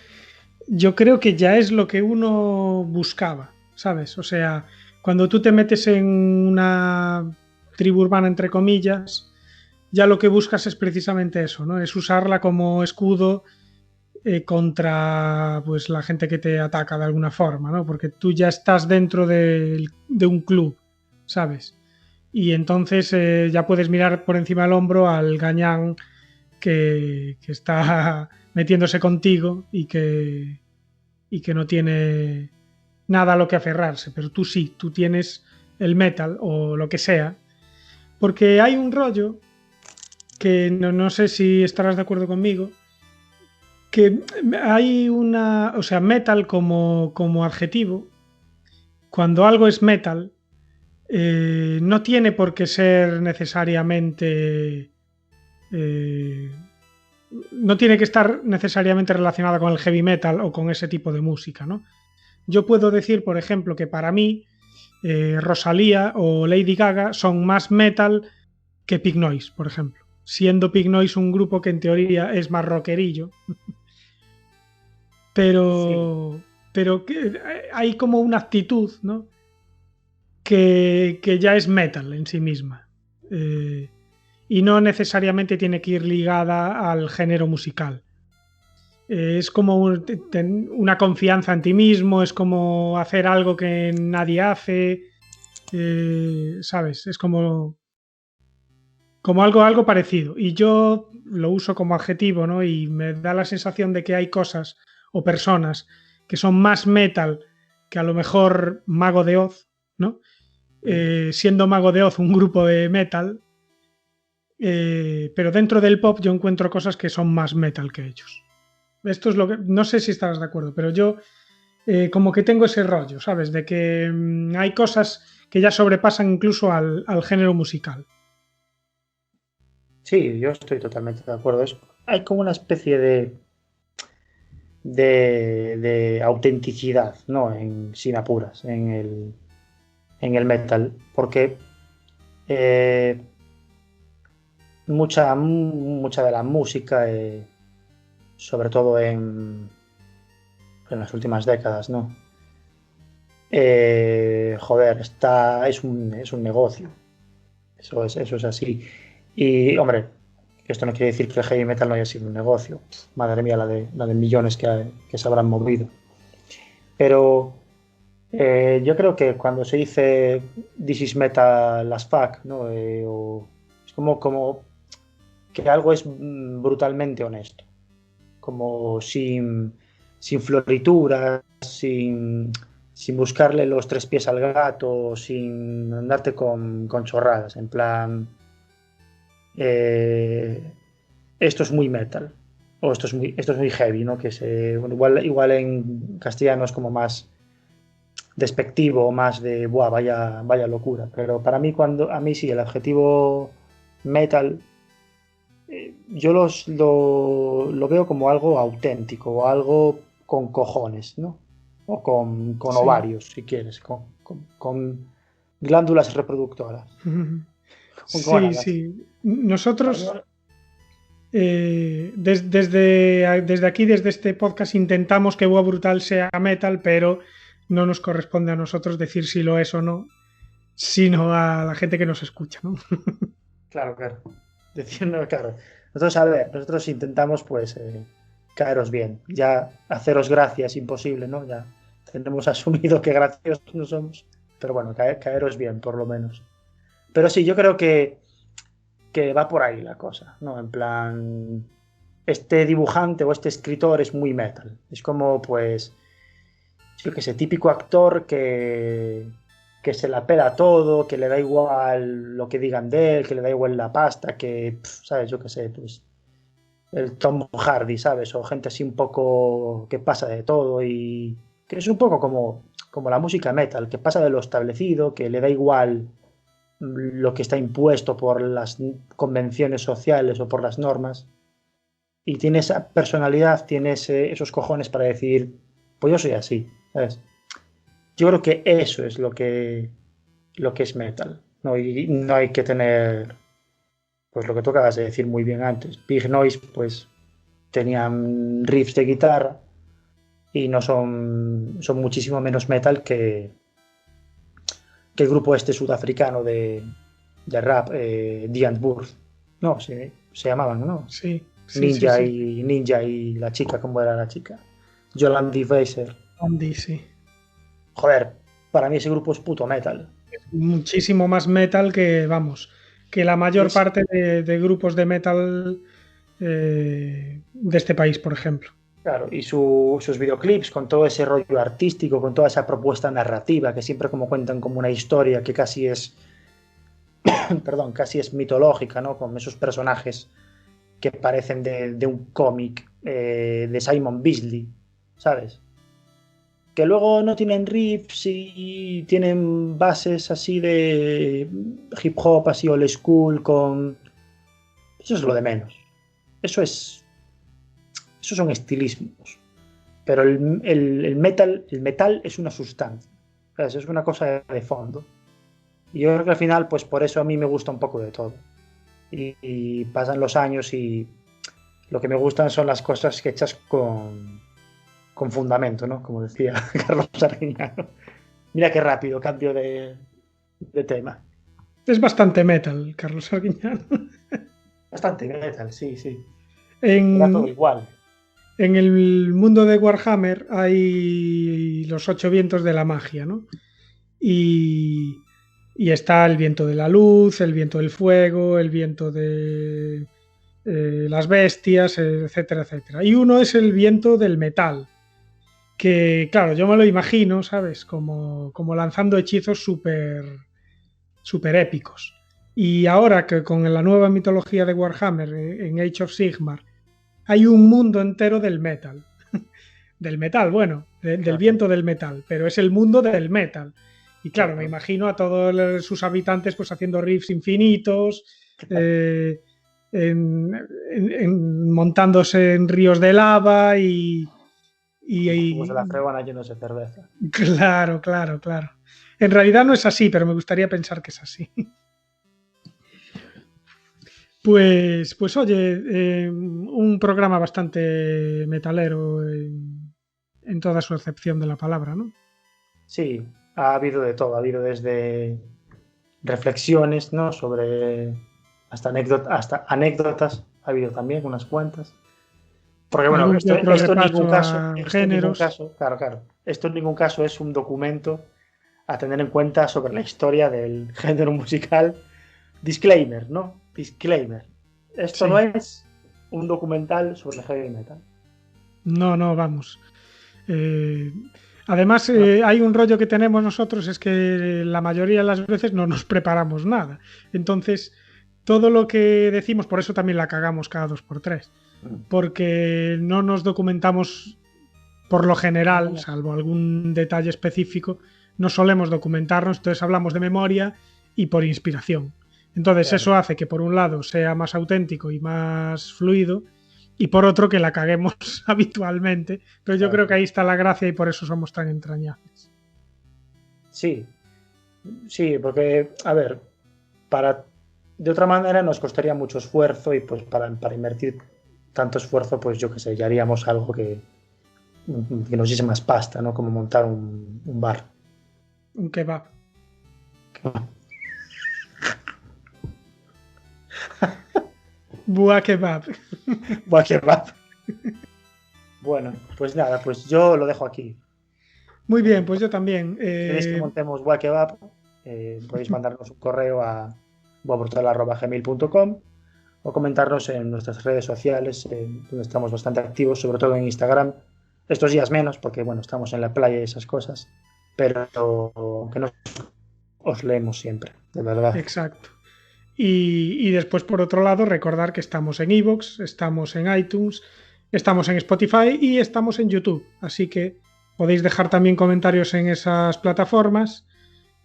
yo creo que ya es lo que uno buscaba, ¿sabes? O sea, cuando tú te metes en una tribu urbana, entre comillas, ya lo que buscas es precisamente eso, ¿no? Es usarla como escudo contra pues la gente que te ataca de alguna forma, ¿no? Porque tú ya estás dentro de un club, ¿sabes? Y entonces ya puedes mirar por encima del hombro al gañán que está metiéndose contigo y que no tiene nada a lo que aferrarse, pero tú sí, tú tienes el metal o lo que sea, porque hay un rollo que no sé si estarás de acuerdo conmigo, que hay o sea, metal como adjetivo, cuando algo es metal, no tiene por qué ser necesariamente... no tiene que estar necesariamente relacionada con el heavy metal o con ese tipo de música, ¿no? Yo puedo decir, por ejemplo, que para mí Rosalía o Lady Gaga son más metal que Pig Noise, por ejemplo. Siendo Pig Noise un grupo que en teoría es más rockerillo. Pero que hay como una actitud, ¿no? Que ya es metal en sí misma. Y no necesariamente tiene que ir ligada al género musical. Es como una confianza en ti mismo, es como hacer algo que nadie hace, ¿sabes? Es como algo parecido. Y yo lo uso como adjetivo, ¿no? Y me da la sensación de que hay cosas o personas que son más metal que a lo mejor Mago de Oz, ¿no? Siendo Mago de Oz un grupo de metal, pero dentro del pop yo encuentro cosas que son más metal que ellos. Esto es lo que... No sé si estarás de acuerdo, pero yo como que tengo ese rollo, ¿sabes? De que hay cosas que ya sobrepasan incluso al género musical. Sí, yo estoy totalmente de acuerdo. Hay como una especie de autenticidad, ¿no? Sin apuras, en el metal. Porque mucha de la música, sobre todo en las últimas décadas, ¿no? Joder, es un negocio. Eso es así. Y, hombre, esto no quiere decir que el heavy metal no haya sido un negocio. Madre mía, la de millones que se habrán movido. Pero yo creo que cuando se dice This is metal as fuck, ¿no? Es como que algo es brutalmente honesto. Como sin florituras, sin buscarle los tres pies al gato, sin andarte con chorradas. En plan, esto es muy metal, o esto es muy heavy, ¿no? Igual en castellano es como más despectivo, más de buah, vaya locura. Pero para mí, a mí sí, el adjetivo metal, yo lo veo como algo auténtico, o algo con cojones, ¿no? O con Sí. ovarios, si quieres, con glándulas reproductoras. Sí. Nosotros desde aquí, desde este podcast, intentamos que Boa Brutal sea metal, pero no nos corresponde a nosotros decir si lo es o no, sino a la gente que nos escucha, ¿no? Claro. Diciendo, claro. Nosotros intentamos, pues, caeros bien. Ya haceros gracias, imposible, ¿no? Ya tenemos asumido que graciosos no somos. Pero bueno, caeros bien, por lo menos. Pero sí, yo creo que va por ahí la cosa, ¿no? En plan, este dibujante o este escritor es muy metal. Es como, pues, yo qué sé, típico actor que se la pela todo, que le da igual lo que digan de él, que le da igual la pasta, ¿sabes? Yo qué sé, pues el Tom Hardy, ¿sabes? O gente así un poco que pasa de todo y que es un poco como la música metal, que pasa de lo establecido, que le da igual lo que está impuesto por las convenciones sociales o por las normas, y tiene esa personalidad, tiene esos cojones para decir, pues yo soy así, ¿sabes? Yo creo que eso es lo que es metal, ¿no? Y no hay que tener, pues lo que tú acabas de decir muy bien antes. Big Noise, pues tenían riffs de guitarra y no son muchísimo menos metal que el grupo este sudafricano de rap, The Antwoord. No, se llamaban, ¿no? Sí. Ninja y la chica, ¿cómo era la chica? Yolandi Weiser. Andy, sí. Joder, para mí ese grupo es puto metal. Muchísimo más metal que, vamos, que la mayor parte de grupos de metal de este país, por ejemplo. Claro, y sus videoclips con todo ese rollo artístico, con toda esa propuesta narrativa que siempre como cuentan como una historia que casi es perdón, casi es mitológica, ¿no? Con esos personajes que parecen de un cómic de Simon Bisley, ¿sabes? Que luego no tienen riffs y tienen bases así de hip hop, así old school, eso es lo de menos. Esos son estilismos. Pero el metal es una sustancia, ¿sabes? Es una cosa de fondo. Y yo creo que al final, pues por eso a mí me gusta un poco de todo. y pasan los años y lo que me gustan son las cosas que hechas con fundamento, ¿no? Como decía Carlos Arguiñano. Mira qué rápido cambio de tema. Es bastante metal, Carlos Arguiñano. Bastante metal, sí, sí. En, Era todo igual. en el mundo de Warhammer hay los 8 vientos de la magia, ¿no? Y está el viento de la luz, el viento del fuego, el viento de las bestias, etcétera, etcétera. Y uno es el viento del metal, que claro, yo me lo imagino, ¿sabes? Como lanzando hechizos súper épicos. Y ahora que con la nueva mitología de Warhammer en Age of Sigmar hay un mundo entero del metal. Del metal, bueno, del viento del metal, pero es el mundo del metal. Y claro, me imagino a todos sus habitantes pues haciendo riffs infinitos, montándose en ríos de lava y Como se la fregan llenos de cerveza. Claro, claro, claro. En realidad no es así, pero me gustaría pensar que es así. Pues oye, un programa bastante metalero en toda su acepción de la palabra, ¿no? Sí, ha habido de todo, ha habido desde reflexiones, ¿no? Sobre hasta anécdotas, ha habido también unas cuantas. Porque bueno, esto en ningún caso, claro, esto en ningún caso es un documento a tener en cuenta sobre la historia del género musical. Disclaimer, ¿no? Disclaimer. Esto sí. No es un documental sobre el heavy metal. No, vamos. Además, hay un rollo que tenemos nosotros, es que la mayoría de las veces no nos preparamos nada. Entonces, todo lo que decimos, por eso también la cagamos cada 2x3. Porque no nos documentamos por lo general, salvo algún detalle específico, no solemos documentarnos, entonces hablamos de memoria y por inspiración. Entonces eso hace que por un lado sea más auténtico y más fluido y por otro que la caguemos habitualmente, pero yo creo que ahí está la gracia y por eso somos tan entrañables. Sí, porque, a ver, de otra manera nos costaría mucho esfuerzo y pues para invertir tanto esfuerzo, pues yo qué sé, ya haríamos algo que nos diese más pasta, ¿no? Como montar un bar. Un kebab. Buah kebab. Buah kebab. Bueno, pues nada, pues yo lo dejo aquí. Muy bien, pues yo también. Si queréis que montemos Buah kebab, podéis mandarnos un correo a buahbrutal@gmail.com o comentarnos en nuestras redes sociales, donde estamos bastante activos, sobre todo en Instagram. Estos días menos, porque bueno, estamos en la playa y esas cosas, pero que os leemos siempre, de verdad. Exacto. Y después, por otro lado, recordar que estamos en iVoox, estamos en iTunes, estamos en Spotify y estamos en YouTube. Así que podéis dejar también comentarios en esas plataformas.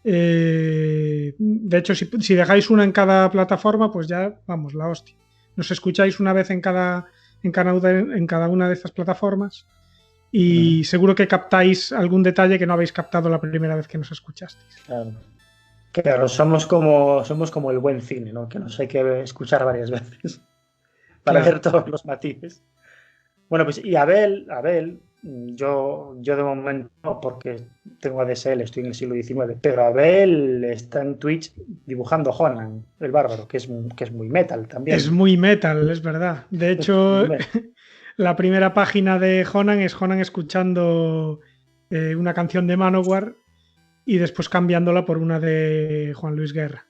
De hecho, si dejáis una en cada plataforma, pues ya, vamos, la hostia. Nos escucháis una vez en cada una de estas plataformas y seguro que captáis algún detalle que no habéis captado la primera vez que nos escuchasteis. Claro, somos como el buen cine, ¿no? Que nos hay que escuchar varias veces para ver todos los matices. Bueno, pues y Abel, yo de momento, porque tengo ADSL, estoy en el siglo XIX, pero Abel está en Twitch dibujando Honan, el bárbaro, que es muy metal también. Es muy metal, es verdad. De hecho, la primera página de Honan es Honan escuchando una canción de Manowar y después cambiándola por una de Juan Luis Guerra.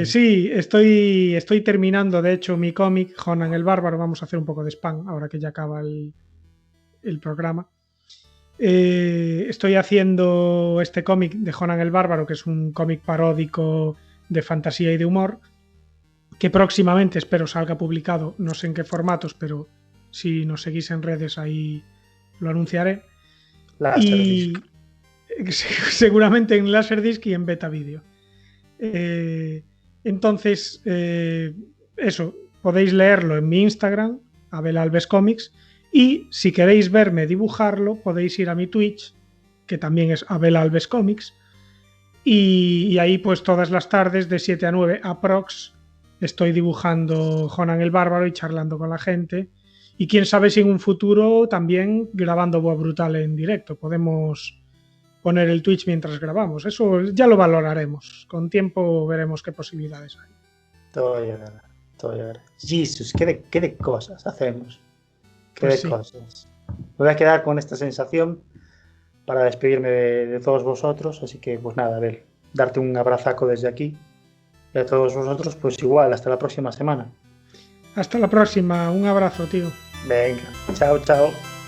Sí, estoy terminando, de hecho, mi cómic, Honan el Bárbaro. Vamos a hacer un poco de spam ahora que ya acaba el programa. Estoy haciendo este cómic de Honan el Bárbaro, que es un cómic paródico de fantasía y de humor, que próximamente espero salga publicado, no sé en qué formatos, pero si nos seguís en redes ahí lo anunciaré. Y seguramente en Laserdisc y en Beta Video. Entonces, eso, podéis leerlo en mi Instagram, Abel Alves Comics, y si queréis verme dibujarlo, podéis ir a mi Twitch, que también es Abel Alves Comics, Y ahí pues todas las tardes de 7 a 9 aprox estoy dibujando Conan el Bárbaro y charlando con la gente. Y quién sabe si en un futuro también grabando Boa Brutal en directo. Podemos poner el Twitch mientras grabamos. Eso ya lo valoraremos. Con tiempo veremos qué posibilidades hay. Todo llegará, todo llegará. Jesus, qué de cosas hacemos. Qué Pues de sí. cosas. Me voy a quedar con esta sensación para despedirme de todos vosotros. Así que, pues nada, a ver, darte un abrazaco desde aquí. Y a todos vosotros, pues igual, hasta la próxima semana. Hasta la próxima. Un abrazo, tío. Venga, chao, chao.